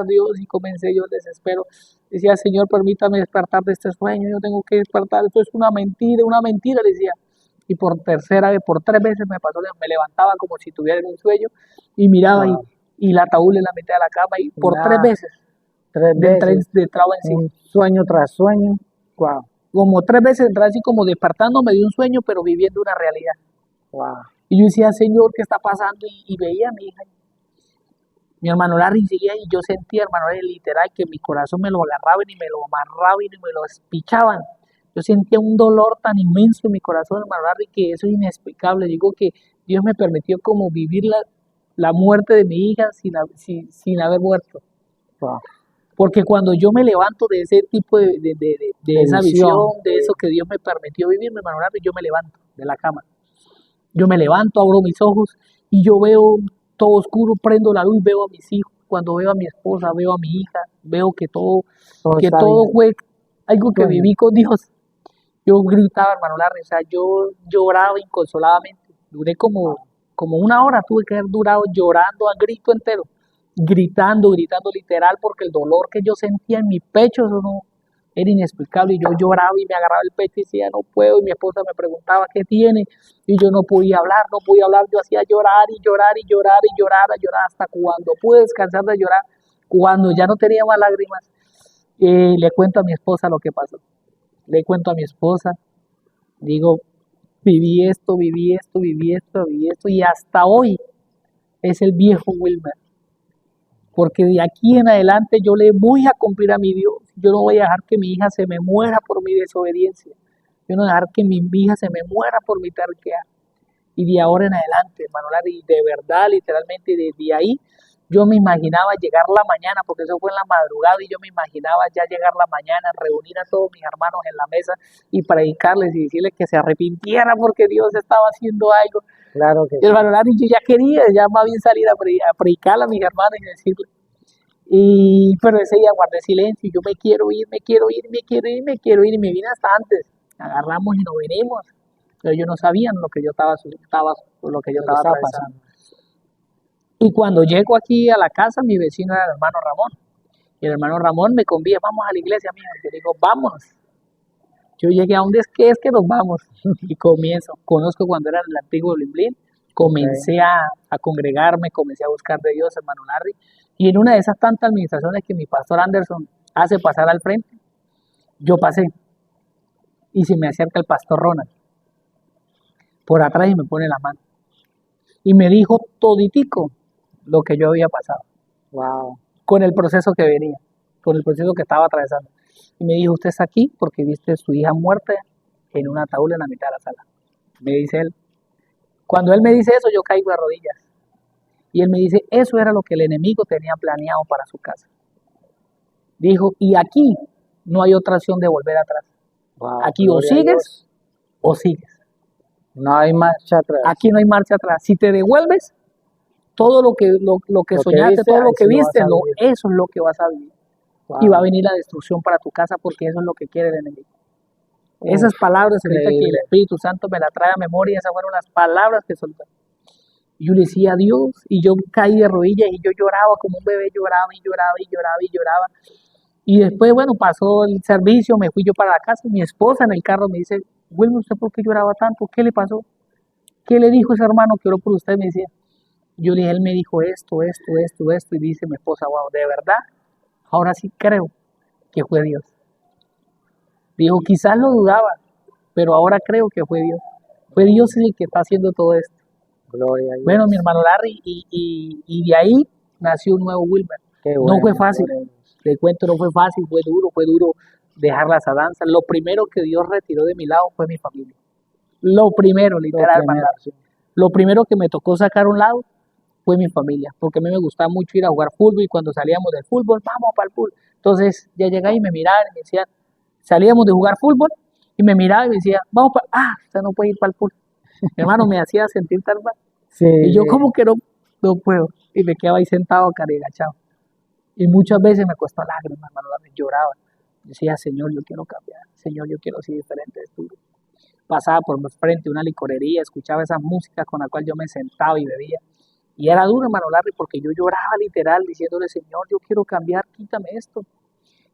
Dios. Y comencé yo el desespero. Decía, Señor, permítame despertar de este sueño, yo tengo que despertar, esto es una mentira, decía. Y por tercera vez, por 3 veces me pasó, me levantaba como si tuviera un sueño y miraba Wow. y la ataúd en la mitad de la cama y por Nada. 3 veces Tres veces, entraba encima. un sueño tras sueño. Wow, Como 3 veces entraba así como despertándome de un sueño, pero viviendo una realidad. wow. Y yo decía, Señor, ¿qué está pasando? Y veía a mi hija. Mi hermano Larry seguía y yo sentía, hermano Larry, literal, que mi corazón me lo agarraban y me lo amarraban y me lo espichaban. Yo sentía un dolor tan inmenso en mi corazón, hermano Larry, que eso es inexplicable. Digo que Dios me permitió como vivir la muerte de mi hija sin haber muerto. Wow. Porque cuando yo me levanto de ese tipo de esa visión, de eso que Dios me permitió vivir, mi hermano Larry, yo me levanto de la cama. Yo me levanto, abro mis ojos y yo veo todo oscuro, prendo la luz, veo a mis hijos. Cuando veo a mi esposa, veo a mi hija, veo que todo Está bien. fue algo que Bueno. viví con Dios. Yo gritaba, hermano Larry, o sea, yo lloraba inconsolablemente. Duré como 1 hora, tuve que haber durado llorando a grito entero, gritando literal, porque el dolor que yo sentía en mi pecho, eso era inexplicable, y yo lloraba y me agarraba el pecho y decía, no puedo, y mi esposa me preguntaba, ¿qué tiene? Y yo no podía hablar, yo hacía llorar y llorar y llorar y llorar, a llorar, hasta cuando pude descansar de llorar, cuando ya no tenía más lágrimas, le cuento a mi esposa lo que pasó, le cuento a mi esposa, digo, viví esto, viví esto, viví esto, viví esto, y hasta hoy es el viejo Wilmer, porque de aquí en adelante yo le voy a cumplir a mi Dios. Yo no voy a dejar que mi hija se me muera por mi desobediencia. Yo no voy a dejar que mi hija se me muera por mi terquedad. Y de ahora en adelante, hermano, y de verdad, literalmente, desde ahí, yo me imaginaba llegar la mañana, porque eso fue en la madrugada, y yo me imaginaba ya llegar la mañana, reunir a todos mis hermanos en la mesa y predicarles y decirles que se arrepintieran porque Dios estaba haciendo algo. Claro que Y hermano, yo ya quería, ya más bien salir a predicar a mis hermanos y decirles. Pero ese día guardé silencio y yo me quiero ir, me quiero ir, me quiero ir, me quiero ir, y me vine hasta antes. Agarramos y nos vinimos. Pero ellos no sabían lo que yo estaba lo que yo estaba atravesando. Y cuando llego aquí a la casa, mi vecino era el hermano Ramón. Y el hermano Ramón me convida, vamos a la iglesia, mijo. Yo digo, vámonos. Yo llegué a donde es que nos vamos. Y comienzo. Conozco cuando era el antiguo Blimblín. Comencé a congregarme, comencé a buscar de Dios, hermano Larry. Y en una de esas tantas administraciones que mi pastor Anderson hace pasar al frente, yo pasé. Y se me acerca el pastor Ronald por atrás y me pone la mano. Y me dijo toditico lo que yo había pasado. Wow. Con el proceso que venía, con el proceso que estaba atravesando. Y me dijo, usted está aquí porque viste a su hija muerta en una ataúd en la mitad de la sala. Me dice él. Cuando él me dice eso, yo caigo de rodillas. Y él me dice, eso era lo que el enemigo tenía planeado para su casa. Dijo, y aquí no hay otra opción de volver atrás. Wow, aquí o sigues o sigues. No hay marcha atrás. Aquí no hay marcha atrás. Si te devuelves, todo lo que soñaste, todo lo que viste, eso es lo que vas a vivir. Wow. Y va a venir la destrucción para tu casa porque eso es lo que quiere el enemigo. Esas palabras, ahorita que el Espíritu Santo me la trae a memoria, esas fueron las palabras que solté. Y yo le decía a Dios, y yo caí de rodillas, y yo lloraba como un bebé, lloraba y lloraba y lloraba y lloraba. Y después, bueno, pasó el servicio, me fui yo para la casa, y mi esposa en el carro me dice, Wilmer, ¿usted por qué lloraba tanto? ¿Qué le pasó? ¿Qué le dijo ese hermano que oró por usted? Me decía. Yo le dije, él me dijo esto, y dice mi esposa, wow, de verdad, ahora sí creo que fue Dios. Dijo, quizás lo dudaba, pero ahora creo que fue Dios. Fue Dios el que está haciendo todo esto. Gloria a Dios. Bueno, mi hermano Larry, y de ahí nació un nuevo Wilmer. Bueno, no fue fácil, te cuento, no fue fácil, fue duro dejar las danzas. Lo primero que Dios retiró de mi lado fue mi familia. Lo primero, literal, sí. Lo primero que me tocó sacar a un lado fue mi familia, porque a mí me gustaba mucho ir a jugar fútbol, y cuando salíamos del fútbol, vamos para el fútbol. Entonces ya llegaba y me miraban y me decían, salíamos de jugar fútbol y me miraba y me decía, vamos para, usted no puede ir para el fútbol. Mi hermano me hacía sentir tan mal. Sí. Y yo como que no puedo. Y me quedaba ahí sentado, carigachado. Y muchas veces me costó lágrimas, hermano, lloraba. Decía, Señor, yo quiero cambiar. Señor, yo quiero ser diferente de tú. Pasaba por frente a una licorería, escuchaba esas músicas con las cuales yo me sentaba y bebía. Y era duro, hermano Larry, porque yo lloraba literal diciéndole, Señor, yo quiero cambiar, quítame esto.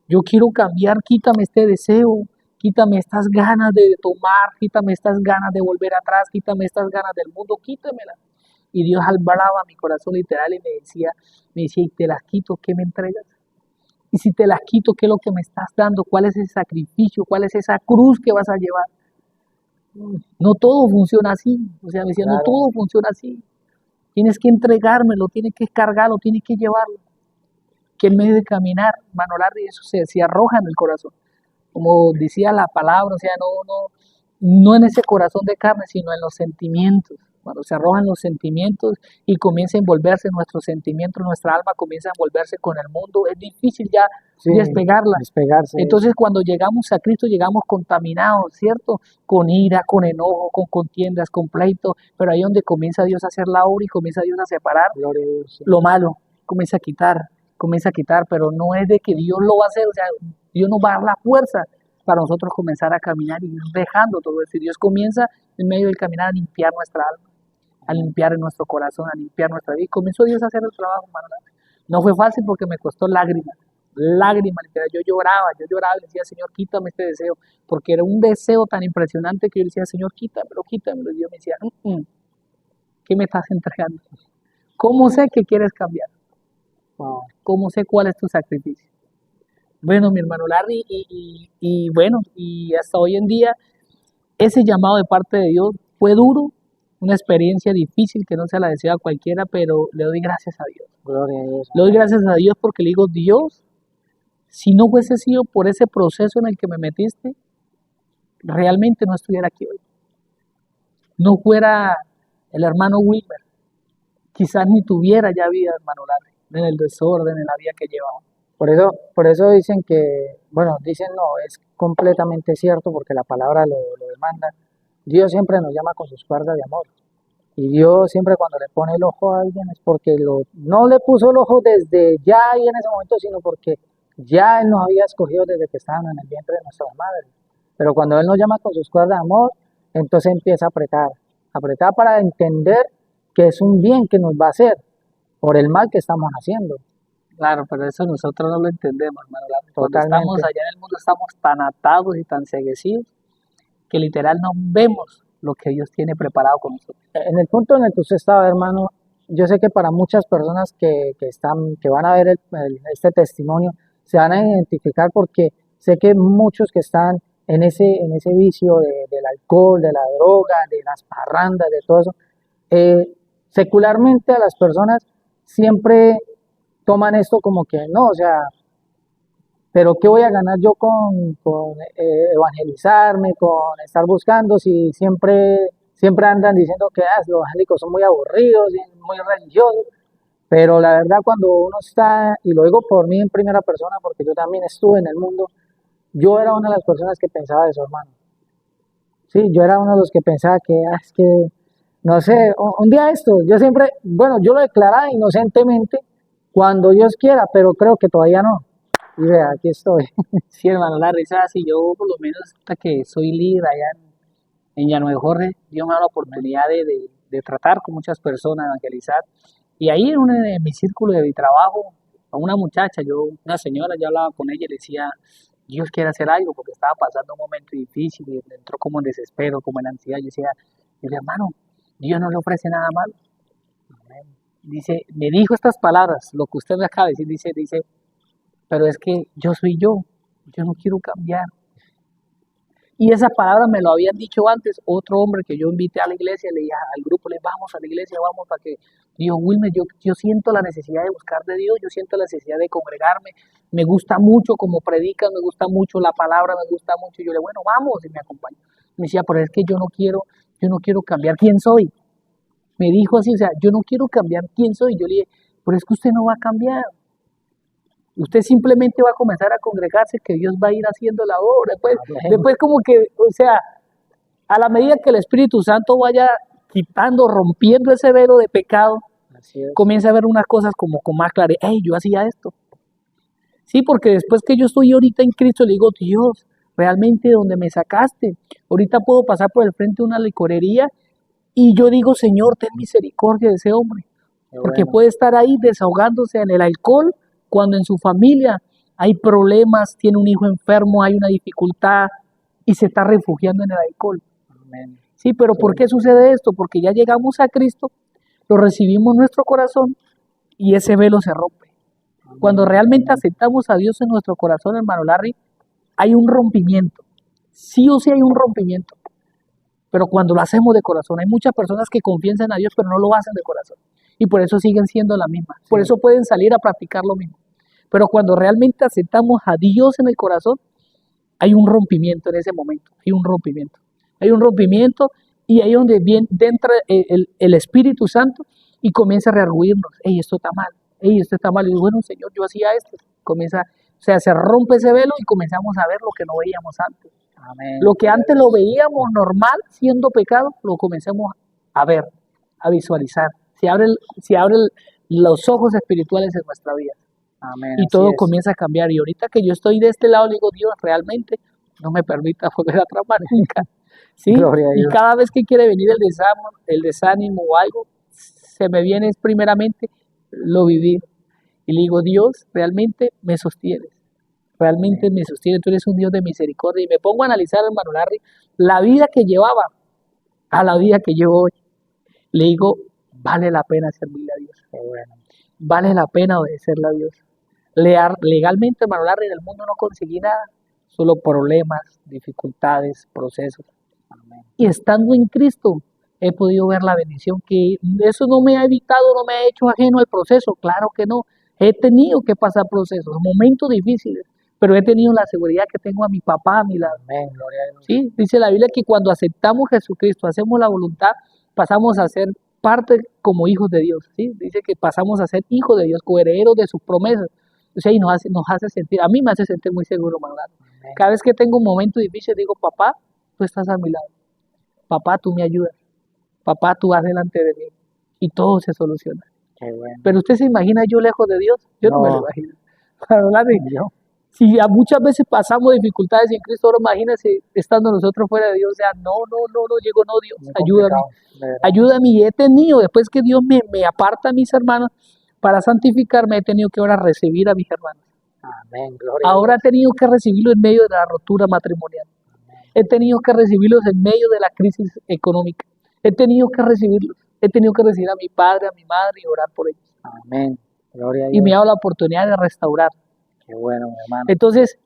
Yo quiero cambiar, quítame este deseo, quítame estas ganas de tomar, quítame estas ganas de volver atrás, quítame estas ganas del mundo, quítamelas. Y Dios albaraba mi corazón literal y me decía, y te las quito, ¿qué me entregas? Y si te las quito, ¿qué es lo que me estás dando? ¿Cuál es ese sacrificio? ¿Cuál es esa cruz que vas a llevar? No todo funciona así. O sea, me decía, claro. No todo funciona así. Tienes que entregármelo, tienes que cargarlo, tienes que llevarlo. Que en medio de caminar, hermano Larry, eso se arroja en el corazón. Como decía la palabra, o sea, no en ese corazón de carne, sino en los sentimientos. Cuando se arrojan los sentimientos y comienza a envolverse nuestros sentimientos, nuestra alma comienza a envolverse con el mundo, es difícil ya despegarse. Entonces cuando llegamos a Cristo llegamos contaminados, ¿cierto? Con ira, con enojo, con contiendas, con pleito, pero ahí donde comienza Dios a hacer la obra y comienza Dios a separar lo malo, comienza a quitar, pero no es de que Dios lo va a hacer, o sea, Dios nos va a dar la fuerza para nosotros comenzar a caminar y ir dejando todo eso. Y Dios comienza en medio del caminar a limpiar nuestra alma, a limpiar en nuestro corazón, a limpiar nuestra vida. Y comenzó Dios a hacer el trabajo, hermano. No fue fácil porque me costó lágrimas, lágrimas, literal. Yo lloraba y decía, Señor, quítame este deseo, porque era un deseo tan impresionante que yo decía, Señor, quítamelo, quítamelo. Y Dios me decía, ¿qué me estás entregando? ¿Cómo sé que quieres cambiar? Wow. ¿Cómo sé cuál es tu sacrificio? Bueno, mi hermano Larry, y bueno, y hasta hoy en día, ese llamado de parte de Dios fue duro, una experiencia difícil que no se la deseo a cualquiera, pero le doy gracias a Dios. Gloria a Dios. Le doy gracias a Dios porque le digo, Dios, si no hubiese sido por ese proceso en el que me metiste, realmente no estuviera aquí hoy. No fuera el hermano Wilmer, quizás ni tuviera ya vida, hermano Larry, en el desorden, en la vida que llevaba. Por eso dicen que, bueno, dicen no, es completamente cierto porque la palabra lo demanda. Dios siempre nos llama con sus cuerdas de amor. Y Dios siempre cuando le pone el ojo a alguien es porque no le puso el ojo desde ya y en ese momento, sino porque ya Él nos había escogido desde que estábamos en el vientre de nuestra madre. Pero cuando Él nos llama con sus cuerdas de amor, entonces empieza a apretar para entender que es un bien que nos va a hacer por el mal que estamos haciendo. Claro, pero eso nosotros no lo entendemos, hermano Larry. Cuando Totalmente. estamos allá en el mundo estamos tan atados y tan ceguecidos que literal no vemos lo que Dios tiene preparado con nosotros. En el punto en el que usted estaba, hermano, yo sé que para muchas personas que van a ver este testimonio, se van a identificar porque sé que muchos que están en ese vicio del alcohol, de la droga, de las parrandas, de todo eso, secularmente a las personas siempre toman esto como que no, o sea, pero ¿qué voy a ganar yo con evangelizarme, con estar buscando si siempre andan diciendo que los evangélicos son muy aburridos y muy religiosos? Pero la verdad cuando uno está, y lo digo por mí en primera persona porque yo también estuve en el mundo, yo era una de las personas que pensaba eso, hermano. Sí, yo era uno de los que pensaba que, es que, no sé, un día esto, yo siempre, bueno, yo lo declaraba inocentemente cuando Dios quiera, pero creo que todavía no. Y vea, aquí estoy. Sí, hermano Larry, es así. Yo por lo menos hasta que soy líder allá en Llano de Jorge, Dios me da la oportunidad de tratar con muchas personas, evangelizar. Y ahí en mi círculo de trabajo, a una muchacha, una señora, yo hablaba con ella y le decía, Dios quiere hacer algo porque estaba pasando un momento difícil y entró como en desespero, como en ansiedad. Yo decía, hermano, Dios no le ofrece nada malo. Dice, me dijo estas palabras, lo que usted me acaba de decir, dice, pero es que yo soy yo no quiero cambiar. Y esa palabra me lo habían dicho antes otro hombre que yo invité a la iglesia, le dije al grupo, le vamos a la iglesia, vamos para que Dios, Wilmer, yo siento la necesidad de buscar de Dios, yo siento la necesidad de congregarme, me gusta mucho como predican, me gusta mucho la palabra, me gusta mucho. Y yo le bueno, vamos, y me acompañó. Me decía, pero es que yo no quiero cambiar quién soy. Me dijo así, o sea, yo no quiero cambiar quién soy. Yo le dije, pero es que usted no va a cambiar. Usted simplemente va a comenzar a congregarse, que Dios va a ir haciendo la obra. Después como que, o sea, a la medida que el Espíritu Santo vaya quitando, rompiendo ese velo de pecado, comienza a ver unas cosas como con más claridad. Hey, yo hacía esto. Sí, porque después que yo estoy ahorita en Cristo, le digo, Dios, realmente donde me sacaste, ahorita puedo pasar por el frente de una licorería y yo digo, Señor, ten misericordia de ese hombre. Porque puede estar ahí desahogándose en el alcohol, cuando en su familia hay problemas, tiene un hijo enfermo, hay una dificultad y se está refugiando en el alcohol. Amén. Sí, pero ¿por qué sucede esto? Porque ya llegamos a Cristo, lo recibimos en nuestro corazón y ese velo se rompe. Amén. Cuando realmente aceptamos a Dios en nuestro corazón, hermano Larry, hay un rompimiento. Sí o sí hay un rompimiento. Pero cuando lo hacemos de corazón, hay muchas personas que confiesan a Dios, pero no lo hacen de corazón. Y por eso siguen siendo la misma. Por eso pueden salir a practicar lo mismo. Pero cuando realmente aceptamos a Dios en el corazón, hay un rompimiento en ese momento. Hay un rompimiento. Hay un rompimiento y ahí es donde entra el Espíritu Santo y comienza a rearguirnos. Ey, esto está mal. Ey, esto está mal. Y bueno, Señor, yo hacía esto. O sea, se rompe ese velo y comenzamos a ver lo que no veíamos antes. Amén. Lo que antes lo veíamos normal, siendo pecado, lo comenzamos a ver, a visualizar. Se abren los ojos espirituales en nuestra vida. Amén, y todo comienza a cambiar. Y ahorita que yo estoy de este lado, le digo, Dios, realmente no me permita volver a otra manera. ¿Sí? Y cada vez que quiere venir el desánimo o algo, se me viene primeramente lo vivido. Y le digo, Dios, realmente me sostienes. Realmente me sostienes. Tú eres un Dios de misericordia. Y me pongo a analizar, hermano Larry, la vida que llevaba a la vida que llevo hoy. Le digo, vale la pena servirle a Dios. Qué bueno. Vale la pena obedecerle a Dios. Legalmente, hermano Larry, en el mundo no conseguí nada. Solo problemas, dificultades, procesos. Amén. Y estando en Cristo, he podido ver la bendición que eso no me ha evitado, no me ha hecho ajeno al proceso. Claro que no. He tenido que pasar procesos, momentos difíciles, pero he tenido la seguridad que tengo a mi papá a mi lado. Amén, gloria a Dios. ¿Sí? Dice la Biblia que cuando aceptamos a Jesucristo, hacemos la voluntad, pasamos a ser parte como hijos de Dios. ¿Sí? Dice que pasamos a ser hijos de Dios, coherederos de sus promesas. O sea, y nos hace sentir, a mí me hace sentir muy seguro, Manuel. Cada vez que tengo un momento difícil, digo, papá, tú estás a mi lado. Papá, tú me ayudas. Papá, tú vas delante de mí. Y todo se soluciona. Qué bueno. Pero usted se imagina yo lejos de Dios, yo no me lo No. imagino. Manuel, Yo. si muchas veces pasamos dificultades en Cristo, ahora imagínese estando nosotros fuera de Dios, o sea, no, llego, no, Dios, Muy ayúdame, complicado, de verdad. ayúdame. Y he tenido, después que Dios me aparta a mis hermanos, para santificarme, he tenido que ahora recibir a mis hermanos. Amén, gloria a Ahora he Dios. tenido que recibirlos en medio de la rotura matrimonial. He tenido que recibirlos en medio de la crisis económica. He tenido que recibirlos. He tenido que recibir a mi padre, a mi madre y orar por ellos. Amén, gloria a Y me ha Dios. dado la oportunidad de restaurar. Qué bueno, mi hermano. Entonces,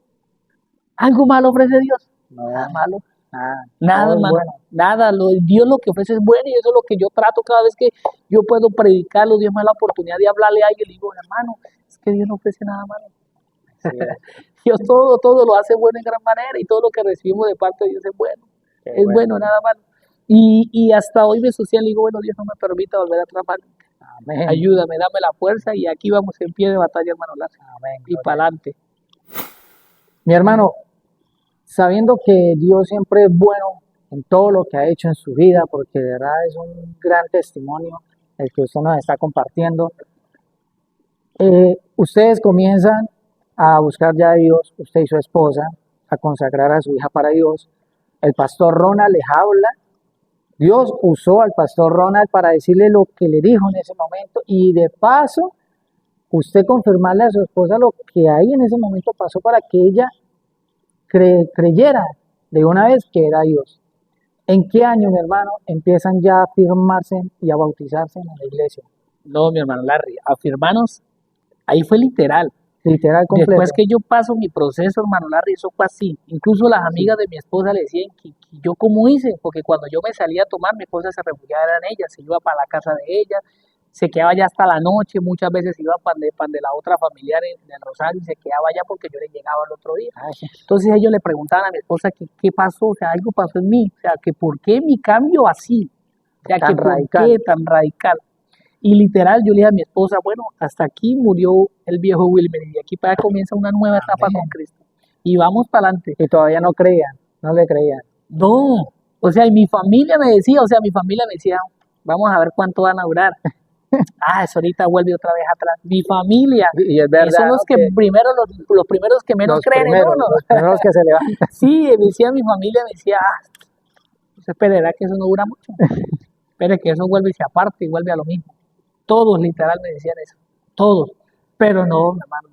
¿algo malo ofrece Dios? No, Nada malo. nada. Nada, Todo es hermano, bueno. nada. Dios lo que ofrece es bueno y eso es lo que yo trato cada vez que yo puedo predicarlo. Dios me da la oportunidad de hablarle a alguien. Le digo, hermano, es que Dios no ofrece nada malo. Así es. Dios todo lo hace bueno en gran manera y todo lo que recibimos de parte de Dios es bueno. Qué Es bueno, nada malo. Y hasta hoy me social digo, bueno, Dios no me permita volver atrás mal. Amén. Ayúdame, dame la fuerza y aquí vamos en pie de batalla, hermano Larry. Amén. Y gloria para a Dios. adelante. Mi hermano, sabiendo que Dios siempre es bueno en todo lo que ha hecho en su vida, porque de verdad es un gran testimonio el que usted nos está compartiendo, ustedes comienzan a buscar ya a Dios, usted y su esposa, a consagrar a su hija para Dios. El pastor Ronald les habla. Dios usó al pastor Ronald para decirle lo que le dijo en ese momento y de paso, usted confirmarle a su esposa lo que ahí en ese momento pasó para que ella creyera de una vez que era Dios. ¿En qué año, mi hermano, empiezan ya a firmarse y a bautizarse en la iglesia? No, mi hermano Larry, afirmanos, ahí fue literal. Literal completo. Después que yo paso mi proceso, hermano Larry, eso fue así. Incluso las amigas de mi esposa le decían que yo cómo hice, porque cuando yo me salía a tomar, mi esposa se refugiaba en ella, se iba para la casa de ella, se quedaba allá hasta la noche, muchas veces iba pan de la otra familiar del Rosario y se quedaba allá porque yo le llegaba el otro día. Ay, Entonces ellos le preguntaban a mi esposa que qué pasó, o sea, algo pasó en mí, o sea, que por qué mi cambio así, o sea, Tan que por radical. qué tan radical. Y literal, yo le dije a mi esposa, bueno, hasta aquí murió el viejo Wilmer y de aquí para allá comienza una nueva etapa Amén. con Cristo. Y vamos para adelante. Y todavía no creían, no le creían. No, o sea, y mi familia me decía, vamos a ver cuánto van a durar. Eso ahorita vuelve otra vez atrás. Mi familia, Y es que verdad, son los ¿no? que primero, los primeros que menos los creen en primeros, uno. los primeros que se levantan. Sí, me decía mi familia, me decía, usted esperará que eso no dura mucho. Espere que eso vuelve y se aparte y vuelve a lo mismo. Todos literal me decían eso, todos. Pero no, hermano,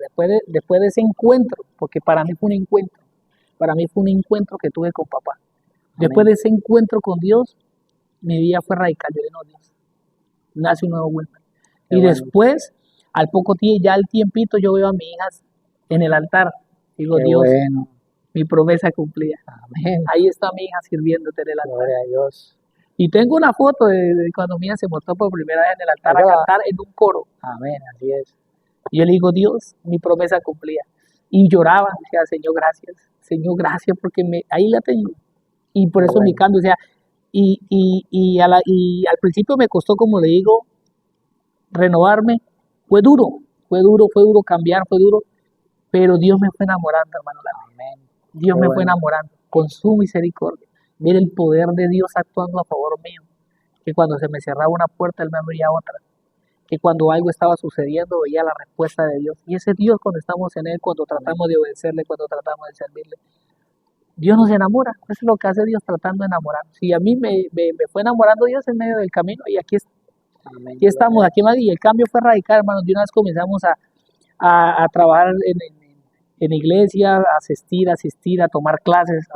después de ese encuentro, porque para mí fue un encuentro que tuve con papá. Después de ese encuentro con Dios, mi vida fue radical. Yo le dije, no, Dios, nace un nuevo Wilmer. Qué Y bueno. después, al poco tiempo, ya al tiempito, yo veo a mi hija en el altar. Digo, Qué Dios, bueno. mi promesa cumplida. Amén. Ahí está mi hija sirviéndote en el altar. Gloria a Dios. Y tengo una foto de cuando mi hija se mostró por primera vez en el altar a Allá va. cantar en un coro. Amén, así es. Y yo le digo, Dios, mi promesa cumplida. Y lloraba, decía, Señor, gracias, porque ahí la tengo. Y por Qué eso mi bueno. cambio, o sea, y al principio me costó, como le digo, renovarme. Fue duro cambiar, fue duro, pero Dios me fue enamorando, hermano. Amén. Dios Qué me fue bueno. enamorando con su misericordia. Mira el poder de Dios actuando a favor mío. Que cuando se me cerraba una puerta, Él me abría otra. Que cuando algo estaba sucediendo, veía la respuesta de Dios. Y ese Dios, cuando estamos en Él, cuando tratamos de obedecerle, cuando tratamos de servirle, Dios nos enamora. Eso es lo que hace Dios, tratando de enamorarnos. Y a mí me fue enamorando Dios en medio del camino. Y aquí Amén. estamos, aquí más. Y el cambio fue radical, hermanos. De una vez comenzamos a trabajar en iglesia, a asistir, a tomar clases,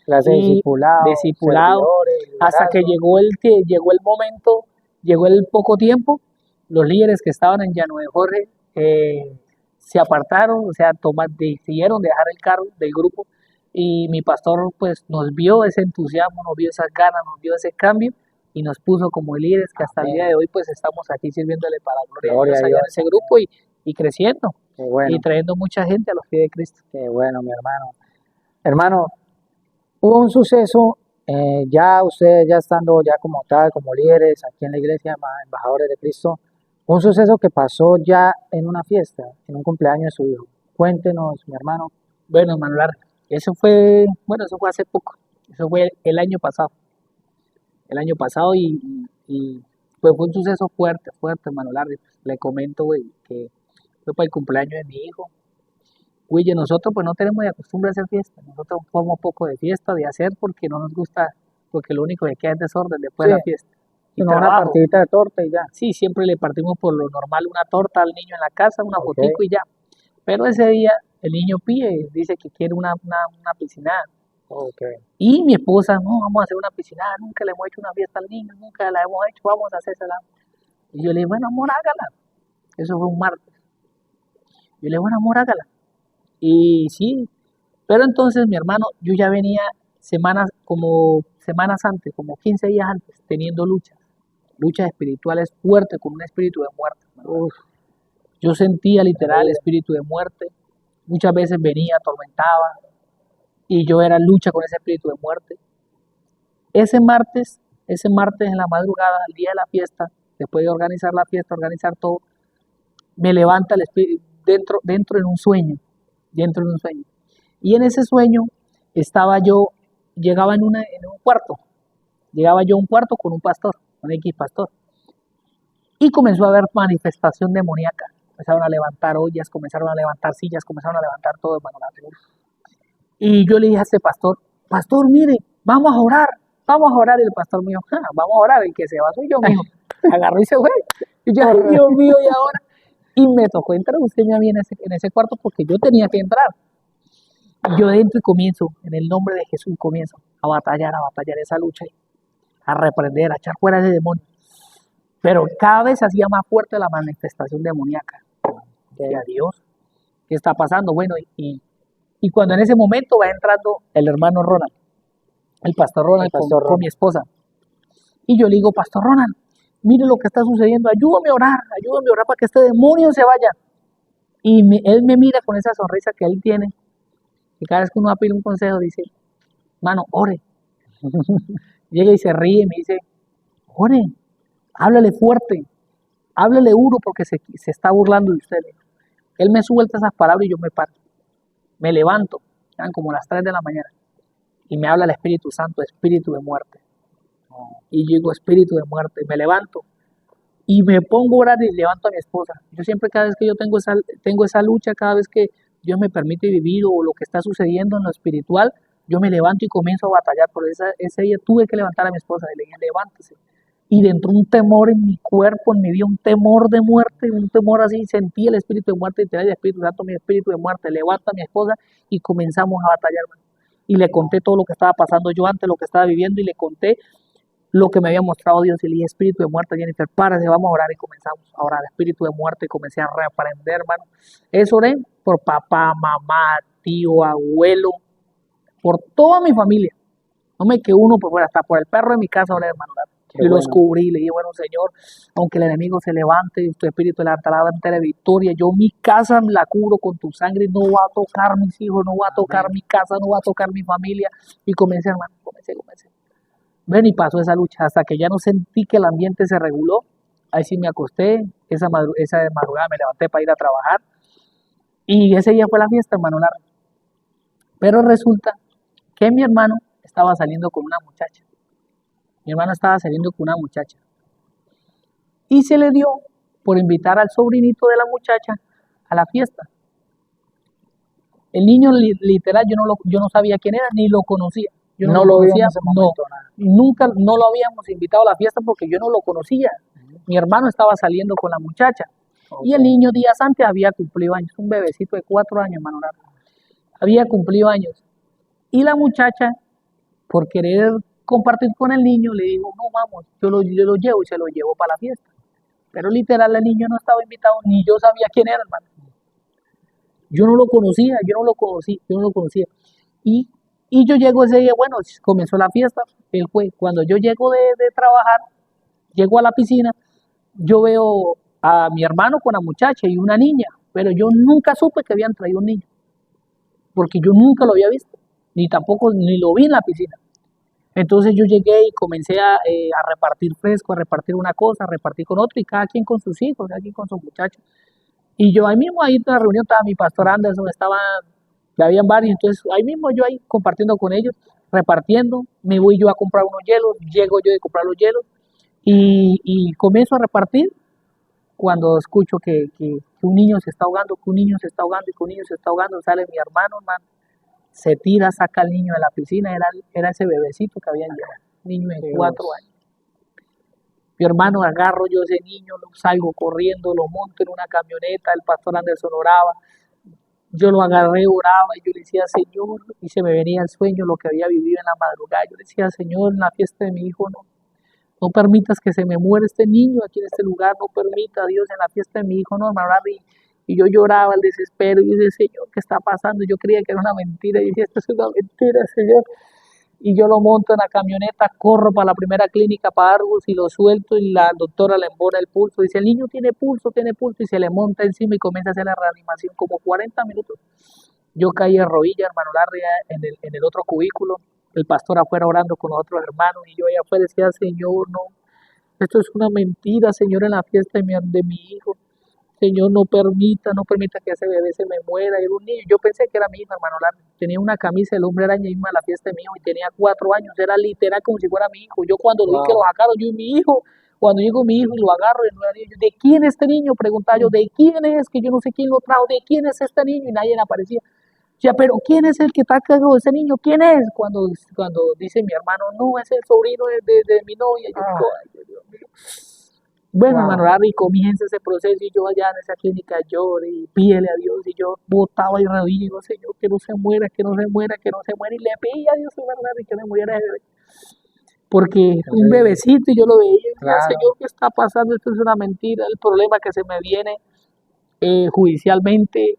Clase de y discipulado, servidores, hasta que llegó el momento, llegó el poco tiempo, los líderes que estaban en Llano de Jorge se apartaron, o sea, decidieron dejar el cargo del grupo, y mi pastor pues nos vio ese entusiasmo, nos vio esas ganas, nos vio ese cambio y nos puso como líderes que hasta el día de hoy pues estamos aquí sirviéndole para la gloria de Dios allá en ese grupo y creciendo Qué bueno, y trayendo mucha gente a los pies de Cristo. qué bueno, mi hermano. Hermano, hubo un suceso, ya ustedes ya estando ya como tal, como líderes aquí en la iglesia, embajadores de Cristo, un suceso que pasó ya en una fiesta, en un cumpleaños de su hijo. Cuéntenos, mi hermano. Bueno, Manuel, eso fue hace poco, eso fue el año pasado, y pues fue un suceso fuerte, Manuel. Le comento, güey, que fue para el cumpleaños de mi hijo. Oye, nosotros pues no tenemos de costumbre a hacer fiesta, nosotros formamos poco de fiesta, de hacer, porque no nos gusta, porque lo único que queda es desorden después de la fiesta. Y Sino una trabajo. partidita de torta y ya. Sí, siempre le partimos por lo normal una torta al niño en la casa, una Ok. fotico y ya. Pero ese día el niño pide, dice que quiere una piscina. Ok. Y mi esposa, no, vamos a hacer una piscina, nunca le hemos hecho una fiesta al niño, nunca la hemos hecho, vamos a hacérsela. Y yo le dije, bueno, amor, hágala. Eso fue un martes. Yo le dije, bueno, amor, hágala. Y sí, pero entonces mi hermano, yo ya venía semanas antes, como 15 días antes, teniendo luchas espirituales fuertes con un espíritu de muerte. Uf. Yo sentía literal el espíritu de muerte, muchas veces venía, atormentaba, y yo era en lucha con ese espíritu de muerte. Ese martes en la madrugada, el día de la fiesta, después de organizar la fiesta, organizar todo, me levanta el espíritu dentro en un sueño. Y en ese sueño llegaba yo a un cuarto con un pastor, un X pastor, y comenzó a haber manifestación demoníaca. Comenzaron a levantar ollas, comenzaron a levantar sillas, comenzaron a levantar todo, hermano. Y yo le dije a ese pastor, mire, vamos a orar, y el pastor me dijo, vamos a orar, el que se va soy yo, mijo. Agarró y se fue. Y yo, ay, Dios mío, y ahora. Y me tocó introducirme a mí en ese cuarto porque yo tenía que entrar. Yo entro y comienzo, en el nombre de Jesús, comienzo a batallar esa lucha, a reprender, a echar fuera ese demonio. Pero cada vez se hacía más fuerte la manifestación demoníaca. Decía, Dios, ¿qué está pasando? Bueno, y cuando en ese momento va entrando el hermano Ronald, el pastor Ronald, con mi esposa. Y yo le digo, pastor Ronald, mire lo que está sucediendo, ayúdame a orar para que este demonio se vaya. Y él me mira con esa sonrisa que él tiene, y cada vez que uno va a pedir un consejo dice, mano, ore. Llega y se ríe y me dice, ore, háblale fuerte, háblale duro porque se está burlando de usted. Él me suelta esas palabras y yo me paro, me levanto, eran como las 3 de la mañana, y me habla el Espíritu Santo, espíritu de muerte. Y yo digo, espíritu de muerte, me levanto y me pongo a orar y levanto a mi esposa. Yo siempre, cada vez que yo tengo esa lucha, cada vez que Dios me permite vivir o lo que está sucediendo en lo espiritual, yo me levanto y comienzo a batallar. Por ese día tuve que levantar a mi esposa y le dije, levántese. Y dentro un temor en mi cuerpo, en mi vida, un temor de muerte, un temor así, sentí el espíritu de muerte y tenía el Espíritu Santo, mi espíritu de muerte, levanta a mi esposa y comenzamos a batallar. Y le conté todo lo que estaba pasando yo antes, lo que estaba viviendo, y le conté lo que me había mostrado Dios. Y le dije, espíritu de muerte, Jennifer, párese, vamos a orar. Y comenzamos a orar, espíritu de muerte, y comencé a reaprender, hermano. Eso oré por papá, mamá, tío, abuelo, por toda mi familia. No me quedé uno por fuera, hasta por el perro de mi casa oré, hermano. Y los cubrí, le dije, bueno, Señor, aunque el enemigo se levante y tu espíritu levantará ante la victoria, yo mi casa la cubro con tu sangre, no va a tocar mis hijos, no va a tocar mi casa, no va a tocar mi familia. Y comencé, hermano, comencé. Ven, y pasó esa lucha hasta que ya no sentí que el ambiente se reguló. Ahí sí me acosté, esa madrugada me levanté para ir a trabajar, y ese día fue la fiesta, hermano. Pero resulta que mi hermano estaba saliendo con una muchacha. Y se le dio por invitar al sobrinito de la muchacha a la fiesta. El niño literal, yo no sabía quién era, ni lo conocía. Yo no lo conocía, nunca no lo habíamos invitado a la fiesta porque yo no lo conocía. Mi hermano estaba saliendo con la muchacha. Y el niño días antes había cumplido años, un bebecito de 4 años, hermano Larry. Había cumplido años. Y la muchacha, por querer compartir con el niño, le dijo, no, vamos, yo lo llevo y se lo llevo para la fiesta. Pero literal, el niño no estaba invitado, ni yo sabía quién era, hermano. Yo no lo conocía. Y, y yo llego ese día, bueno, comenzó la fiesta, él fue. Cuando yo llego de trabajar, llego a la piscina, yo veo a mi hermano con la muchacha y una niña, pero yo nunca supe que habían traído un niño, porque yo nunca lo había visto, ni lo vi en la piscina. Entonces yo llegué y comencé a repartir fresco, a repartir una cosa, a repartir con otro, y cada quien con sus hijos, cada quien con sus muchachos. Y yo ahí mismo, ahí en la reunión estaba mi pastor Anderson, ya habían varios, entonces ahí mismo yo ahí compartiendo con ellos, repartiendo, me voy yo a comprar unos hielos, llego yo de comprar los hielos, y comienzo a repartir cuando escucho que un niño se está ahogando, que un niño se está ahogando, y que un niño se está ahogando, sale mi hermano, se tira, saca al niño de la piscina, era ese bebecito que habían llevado, niño de 4 años. Mi hermano, agarro yo ese niño, lo salgo corriendo, lo monto en una camioneta, el pastor Anderson oraba, yo lo agarré, oraba, y yo le decía, Señor, y se me venía el sueño, lo que había vivido en la madrugada, yo le decía, Señor, en la fiesta de mi hijo, no permitas que se me muera este niño aquí en este lugar, no permita, Dios, en la fiesta de mi hijo, no, hermano, y yo lloraba al desespero, y yo decía, Señor, ¿qué está pasando? Yo creía que era una mentira, y decía, esto es una mentira, Señor. Y yo lo monto en la camioneta, corro para la primera clínica para Argos y lo suelto, y la doctora le embona el pulso, dice, el niño tiene pulso, y se le monta encima y comienza a hacer la reanimación, como 40 minutos. Yo caí de rodillas, hermano Larry, en el otro cubículo, el pastor afuera orando con otros hermanos, y yo allá afuera decía, Señor, no, esto es una mentira, Señor, en la fiesta de mi hijo. Señor, no permita que ese bebé se me muera. Era un niño. Yo pensé que era mi hijo, hermano Larry. Tenía una camisa del hombre araña mismo a la fiesta de mi hijo y tenía 4 años. Era literal como si fuera mi hijo. Yo cuando vi que lo sacaron, yo y mi hijo, cuando llegó mi hijo y lo agarro, ¿de quién es este niño? Preguntaba yo, ¿de quién es? Que yo no sé quién lo trajo. ¿De quién es este niño? Y nadie le aparecía. Ya, pero ¿quién es el que está cargado de ese niño? ¿Quién es? Cuando dice mi hermano, no, es el sobrino de mi novia. Yo digo, ay, Dios mío. Bueno, hermano Larry, comienza ese proceso y yo allá en esa clínica lloré y pídele a Dios, y yo botaba y rodillas y digo, Señor, que no se muera, que no se muera, que no se muera, y le pedí a Dios, hermano Larry, que no muriera ese bebé. Porque un bebecito, y yo lo veía, y decía, Señor, ¿qué está pasando? Esto es una mentira. El problema que se me viene judicialmente,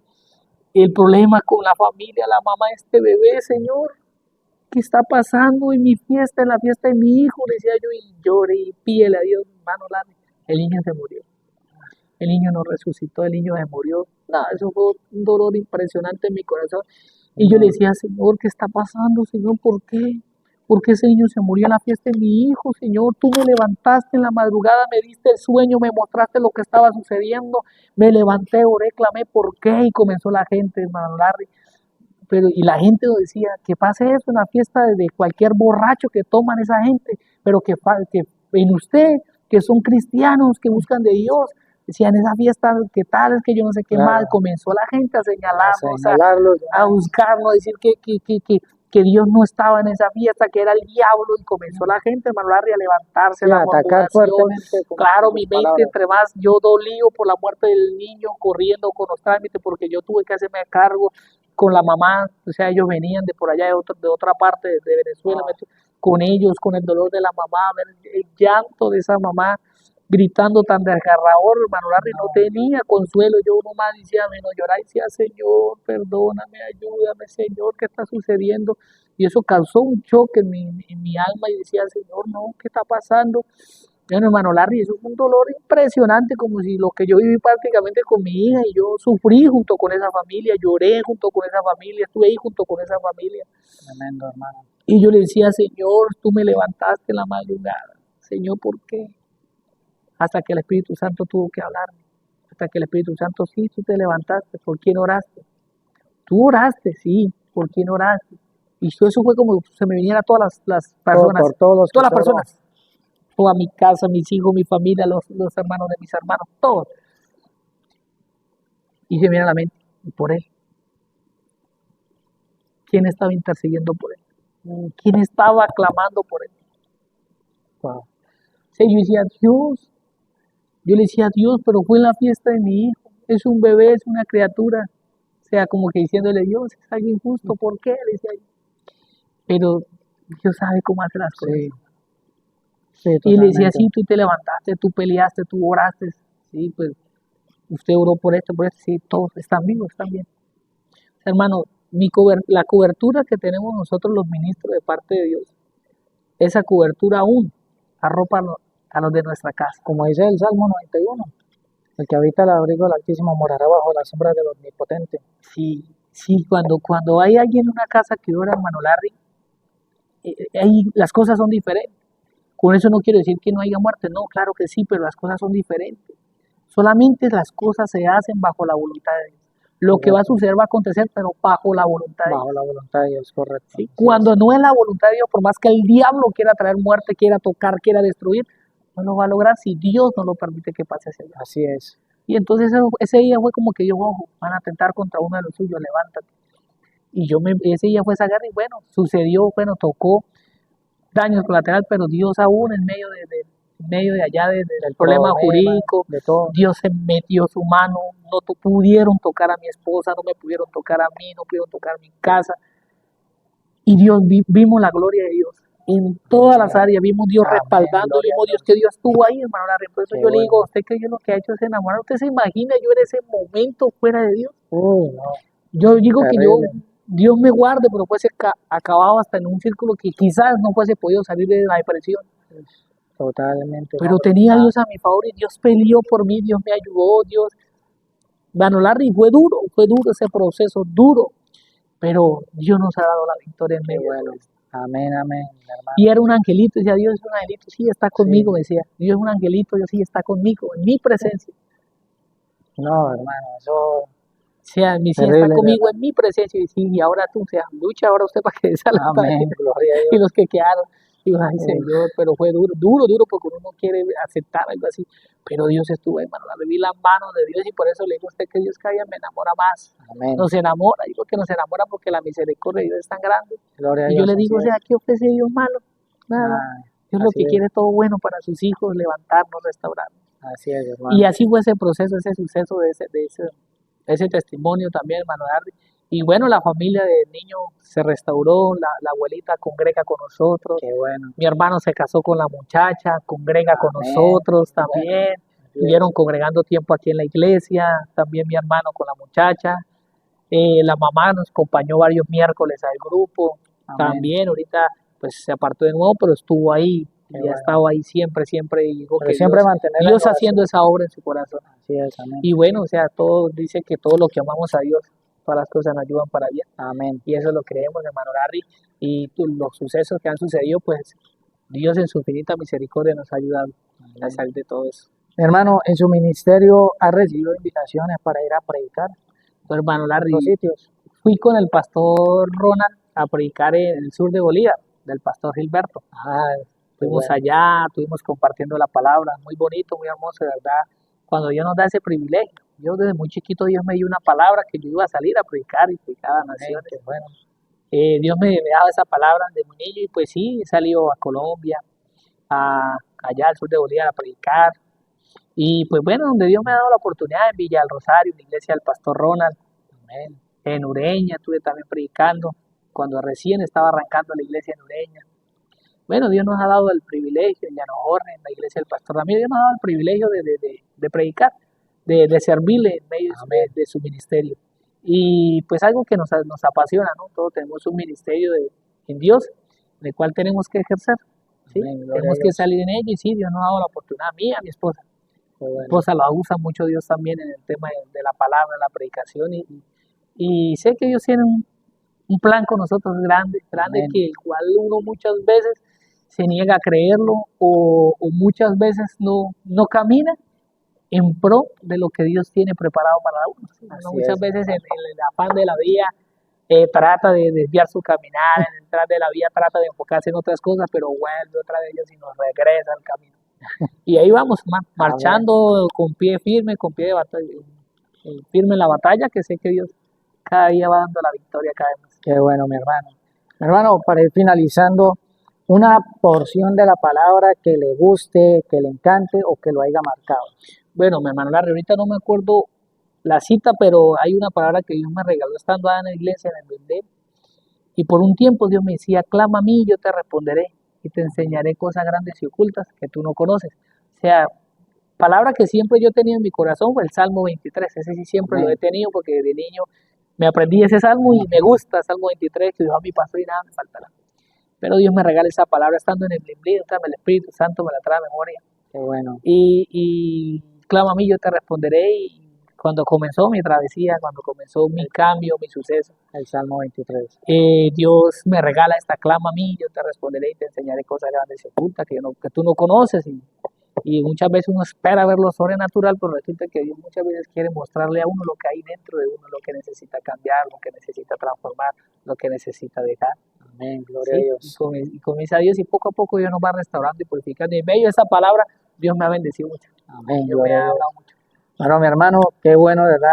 el problema con la familia, la mamá de este bebé, Señor, ¿qué está pasando en mi fiesta, en la fiesta de mi hijo? Le decía yo, y lloré y pídele a Dios, hermano Larry. El niño se murió. El niño no resucitó, el niño se murió. No, eso fue un dolor impresionante en mi corazón. Y yo le decía, Señor, ¿qué está pasando, Señor? ¿Por qué? ¿Por qué ese niño se murió en la fiesta de mi hijo, Señor? Tú me levantaste en la madrugada, me diste el sueño, me mostraste lo que estaba sucediendo. Me levanté, oré, clamé, ¿por qué? Y comenzó la gente, hermano Larry. Y la gente nos decía, que pase eso en la fiesta de cualquier borracho que toman esa gente, pero que en usted, que son cristianos, que buscan de Dios, decían, esa fiesta, ¿qué tal? Es que yo no sé qué mal. Comenzó la gente a señalarnos, a buscarnos, a decir que Dios no estaba en esa fiesta, que era el diablo, y comenzó la gente, hermano Larry, a levantarse, a atacar fuertemente. Claro, mi mente, entre más, yo dolío por la muerte del niño, corriendo con los trámites, porque yo tuve que hacerme cargo con la mamá, o sea, ellos venían de por allá, de otra parte de Venezuela, con ellos, con el dolor de la mamá, el llanto de esa mamá, gritando tan desgarrador, hermano Larry, no tenía consuelo. Yo nomás decía, menos llorar, decía, Señor, perdóname, ayúdame, Señor, ¿qué está sucediendo? Y eso causó un choque en mi alma, y decía, Señor, no, ¿qué está pasando? Bueno, hermano Larry, eso fue un dolor impresionante, como si lo que yo viví prácticamente con mi hija, y yo sufrí junto con esa familia, lloré junto con esa familia, estuve ahí junto con esa familia. Tremendo, hermano. Y yo le decía, Señor, tú me levantaste en la madrugada. Señor, ¿por qué? Hasta que el Espíritu Santo tuvo que hablarme. Hasta que el Espíritu Santo, sí, tú te levantaste. ¿Por quién oraste? Tú oraste, sí. ¿Por quién oraste? Y eso fue como se me viniera a todas las personas. Por todas las personas. Toda mi casa, mis hijos, mi familia, los hermanos de mis hermanos, todos. Y se me viene a la mente, por él. ¿Quién estaba intercediendo por él? ¿Quién estaba clamando por él? Wow. Sí, yo decía, Dios, Yo le decía, Dios, pero fue en la fiesta de mi hijo, es un bebé, es una criatura. O sea, como que diciéndole, Dios, es algo injusto, ¿por qué? Le decía yo. Pero Dios sabe cómo hacer las cosas. Sí, sí, Y le decía, totalmente. sí, tú te levantaste, tú peleaste, tú oraste, sí, pues usted oró por esto, sí, todos están vivos, están bien. Hermano, la cobertura que tenemos nosotros los ministros de parte de Dios, esa cobertura aún arropa a los de nuestra casa. Como dice el Salmo 91, el que habita el abrigo del Altísimo morará bajo la sombra del Omnipotente. Sí, sí, cuando hay alguien en una casa que ora, hermano Larry, ahí las cosas son diferentes. Con eso no quiero decir que no haya muerte, no, claro que sí, pero las cosas son diferentes. Solamente las cosas se hacen bajo la voluntad de Dios. Lo que va a suceder va a acontecer, pero bajo la voluntad de Dios. Bajo la voluntad de Dios, correcto. ¿Sí? Cuando no es la voluntad de Dios, por más que el diablo quiera traer muerte, quiera tocar, quiera destruir, no lo va a lograr si Dios no lo permite que pase hacia allá. Así es. Y entonces ese día fue como que yo, ojo, van a atentar contra uno de los suyos, levántate. Y ese día fue esa guerra y bueno, sucedió, bueno, tocó daños colaterales, pero Dios aún en medio de allá del problema jurídico, de todo. Dios se metió su mano, no pudieron tocar a mi esposa, no me pudieron tocar a mí, no pudieron tocar mi casa. Y Dios, vimos la gloria de Dios en todas las áreas, vimos Dios respaldando, vimos Dios que Dios estuvo ahí, hermano Larry. Por eso yo le digo a usted que Dios lo que ha hecho es enamorar. ¿Usted se imagina yo en ese momento fuera de Dios? No. Yo digo que Dios me guarde, pero fuese acabado hasta en un círculo que quizás no fuese podido salir de la depresión. Totalmente. Pero tenía a Dios a mi favor y Dios peleó por mí, Dios me ayudó, Dios. Hermano Larry, fue duro ese proceso, duro. Pero Dios nos ha dado la victoria en medio de esto. Amén, amén, hermano. Y era un angelito, decía, Dios es un angelito, sí, está conmigo, decía, Dios es un angelito, Dios sí está conmigo, en mi presencia. No, hermano, eso... O sea, mi sí está conmigo en mi presencia, y sí, y ahora tú, o sea, lucha ahora usted para que salga. Amén, gloria a Dios. Y los que quedaron, digo, ay Señor, pero fue duro, porque uno no quiere aceptar algo así. Pero Dios estuvo ahí, hermano, le vi las manos de Dios y por eso le digo a usted que Dios cada día me enamora más. Amén. Nos enamora, digo que nos enamora porque la misericordia de Dios es tan grande. Gloria a y Dios, yo le digo, o sea, ¿qué ofrece Dios malo? Nada. Dios lo que quiere es todo bueno para sus hijos, levantarnos, restaurarnos. Así es, hermano. Y así fue ese proceso, ese suceso de ese testimonio también, hermano Darby. Y bueno, la familia del niño se restauró, la abuelita congrega con nosotros. Qué bueno. Mi hermano se casó con la muchacha, congrega con nosotros también. Estuvieron congregando tiempo aquí en la iglesia, también mi hermano con la muchacha. La mamá nos acompañó varios miércoles al grupo. También ahorita pues se apartó de nuevo, pero estuvo ahí. Y ha estado ahí siempre, y digo que siempre Dios haciendo esa obra en su corazón. Así es, amén. Y bueno, o sea, todo dice que todo lo que amamos a Dios, todas las cosas nos ayudan para bien. Amén. Y eso lo creemos, hermano Larry. Y los sucesos que han sucedido, pues Dios en su infinita misericordia nos ha ayudado a salir de todo eso. Mi hermano, en su ministerio ha recibido invitaciones para ir a predicar. Entonces, hermano Larry, sitios. Fui con el pastor Ronald a predicar en el sur de Bolívar, del pastor Gilberto. Fuimos allá, estuvimos compartiendo la palabra, muy bonito, muy hermoso, de verdad. Cuando Dios nos da ese privilegio, yo desde muy chiquito Dios me dio una palabra que yo iba a salir a predicar y predicar a naciones. Bueno, Dios me daba esa palabra de muy niño y pues sí, he salido a Colombia, allá al sur de Bolívar a predicar. Y pues bueno, donde Dios me ha dado la oportunidad, en Villa del Rosario, en la iglesia del pastor Ronald, en Ureña estuve también predicando, cuando recién estaba arrancando la iglesia en Ureña. Bueno, Dios nos ha dado el privilegio, en Llano Jorge, en la iglesia del pastor Ramírez, Dios nos ha dado el privilegio de predicar, de servirle en medio de su ministerio. Y pues algo que nos apasiona, ¿no? Todos tenemos un ministerio en Dios, en el cual tenemos que ejercer, ¿sí? Tenemos que salir en ello y sí, Dios nos ha dado la oportunidad a mí, a mi esposa. Mi esposa la usa mucho Dios también en el tema de la palabra, la predicación y sé que Dios tiene un plan con nosotros grande, que el cual uno muchas veces se niega a creerlo o muchas veces no camina en pro de lo que Dios tiene preparado para uno. ¿Sí? Muchas veces en el afán de la vida trata de desviar su caminar, en el tras de la vida trata de enfocarse en otras cosas, pero vuelve otra de ellas y nos regresa al camino. Y ahí vamos, marchando con pie firme, con pie de batalla, firme en la batalla, que sé que Dios cada día va dando la victoria cada vez más. Qué bueno, mi hermano. Mi hermano, para ir finalizando, una porción de la palabra que le guste, que le encante o que lo haya marcado. Bueno, mi hermano Larry, ahorita no me acuerdo la cita, pero hay una palabra que Dios me regaló estando en la iglesia, en el Bendé, y por un tiempo Dios me decía, clama a mí y yo te responderé, y te enseñaré cosas grandes y ocultas que tú no conoces. O sea, palabra que siempre yo tenía en mi corazón fue el Salmo 23, ese sí siempre lo he tenido porque de niño me aprendí ese salmo y me gusta, Salmo 23, que dijo a mi pastor y nada me faltará. Pero Dios me regala esa palabra estando en el Bendé, el Espíritu Santo me la trae a memoria. Qué bueno. Y clama a mí, yo te responderé. Y cuando comenzó mi travesía, cuando comenzó mi cambio, mi suceso, El Salmo 23. Dios me regala esta clama a mí, yo te responderé y te enseñaré cosas grandes y ocultas que tú no conoces. Y muchas veces uno espera ver lo sobrenatural, pero resulta que Dios muchas veces quiere mostrarle a uno lo que hay dentro de uno, lo que necesita cambiar, lo que necesita transformar, lo que necesita dejar. Amén, gloria ¿Sí? a Dios. Y comienza Dios y poco a poco Dios nos va restaurando y purificando. Y en medio de esa palabra, Dios me ha bendecido mucho. Amén, Dios me gloria ha a Dios. hablado mucho. Bueno, mi hermano, qué bueno, ¿verdad?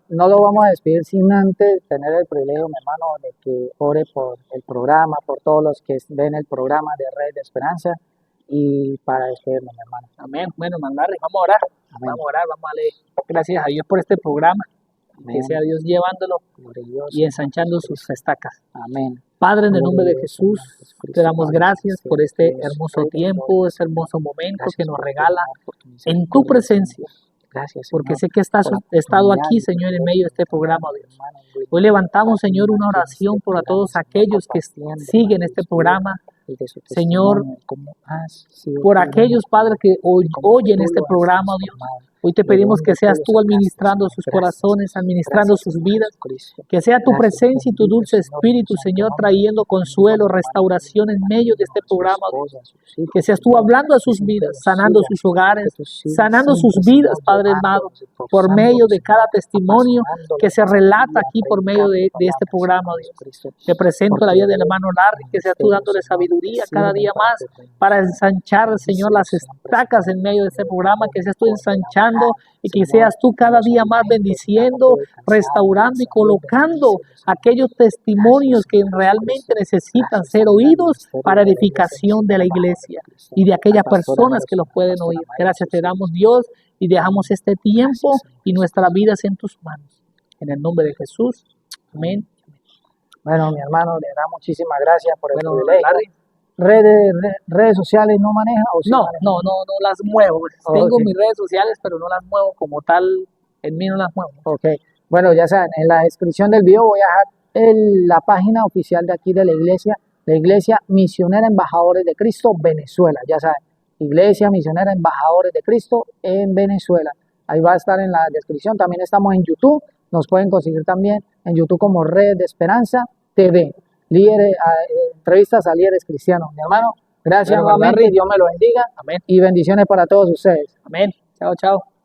No lo vamos a despedir sin antes tener el privilegio, mi hermano, de que ore por el programa, por todos los que ven el programa de Red de Esperanza y para despedirnos, mi hermano. Amén. Bueno, mandarle, vamos a orar. Amén. Vamos a orar, vamos a leer. Gracias a Dios por este programa. Amén. Que sea Dios llevándolo Gloria a Dios. y ensanchando sus estacas. Amén. Padre, en el nombre de Gloria a Dios, Jesús, Señor Jesucristo, te damos Padre, gracias por este Dios, hermoso Rey de tiempo, gloria. este hermoso momento Gracias que nos por tu regala amor, por tu en tu misericordia, presencia. Señor. Gracias, Porque Señor, sé que estás por la estado oportunidad aquí, y Señor, en privilegio medio de este de tener programa, a mi Dios. hermano Luis Hoy levantamos, Señor, una aquí en oración este por programa, todos Señor, aquellos que compartiendo, siguen Padre, este su vida programa, y de su Señor, testimonio, cómo has sido por tú aquellos, bueno, Padre, que y cómo oyen tú este lo has programa, Dios. transformado. Hoy te ¿De pedimos que dónde tú seas lo tú sacaste, administrando Señor? sus Gracias. corazones, administrando Gracias, sus Señor vidas. Jesucristo. Que sea tu Gracias, presencia y tu bendito dulce Señor, en Espíritu, tu santo Señor, nombre. trayendo Bendigo consuelo, a mi hermano restauración en medio de este a su programa, Dios. esposa, a sus hijos, Que seas tú Señor, hablando a que sus siempre vidas, los sanando sigas, sus que hogares, tú sigas sanando sus siempre, vidas, Señor, Padre amado, llevándolos y por medio impulsándolos, de cada Señor, testimonio que apasionándolos se cada relata día a aquí por medio predicar tu de este palabra, programa, Señor Dios. Jesucristo, Te presento la porque vida del ellos hermano en Larry, el que seas tú ministerio, dándole Señor, te sabiduría cada sirven día para más tu reino. para ensanchar, Señor, las Bendícelos siempre, estacas Señor, en medio de en este medio de programa, todo que el seas tú licor de la ensanchando maldad, y que Señor, seas tú en cada los día más alimentos, bendiciendo, dándote descansar, restaurando y salud, colocando bendícelos, Señor. aquellos Gracias, testimonios que Señor realmente Jesucristo. necesitan Gracias ser también al oídos ministerio para de la Iglesia edificación de Misionera la Embajadores de iglesia Cristo, y de al aquellas pastor personas que Anderson, los a la pueden pastora oír. Mayra y Gracias te sus damos, hijos. Dios, y dejamos este tiempo Gracias, Señor y nuestras Jesucristo. vidas en tus manos. En el nombre de Jesús. Amén. Bueno, mi hermano, le da muchísimas gracias por el Bueno, privilegio. Larry. Redes sociales no maneja o sí No, maneja? no las muevo. Oh, Tengo ok. mis redes sociales, pero no las muevo como tal. En mí no las muevo. Ok, bueno, ya saben, en la descripción del video voy a dejar la página oficial de aquí de la Iglesia Misionera Embajadores de Cristo, Venezuela, ya saben, Iglesia Misionera Embajadores de Cristo en Venezuela. Ahí va a estar en la descripción. También estamos en YouTube, nos pueden conseguir también en YouTube como Red de Esperanza TV, entrevistas a líderes cristianos. Mi hermano, gracias Bueno, nuevamente, Larry. Dios me lo bendiga Amén. y bendiciones para todos ustedes. Amén. Chao, chao.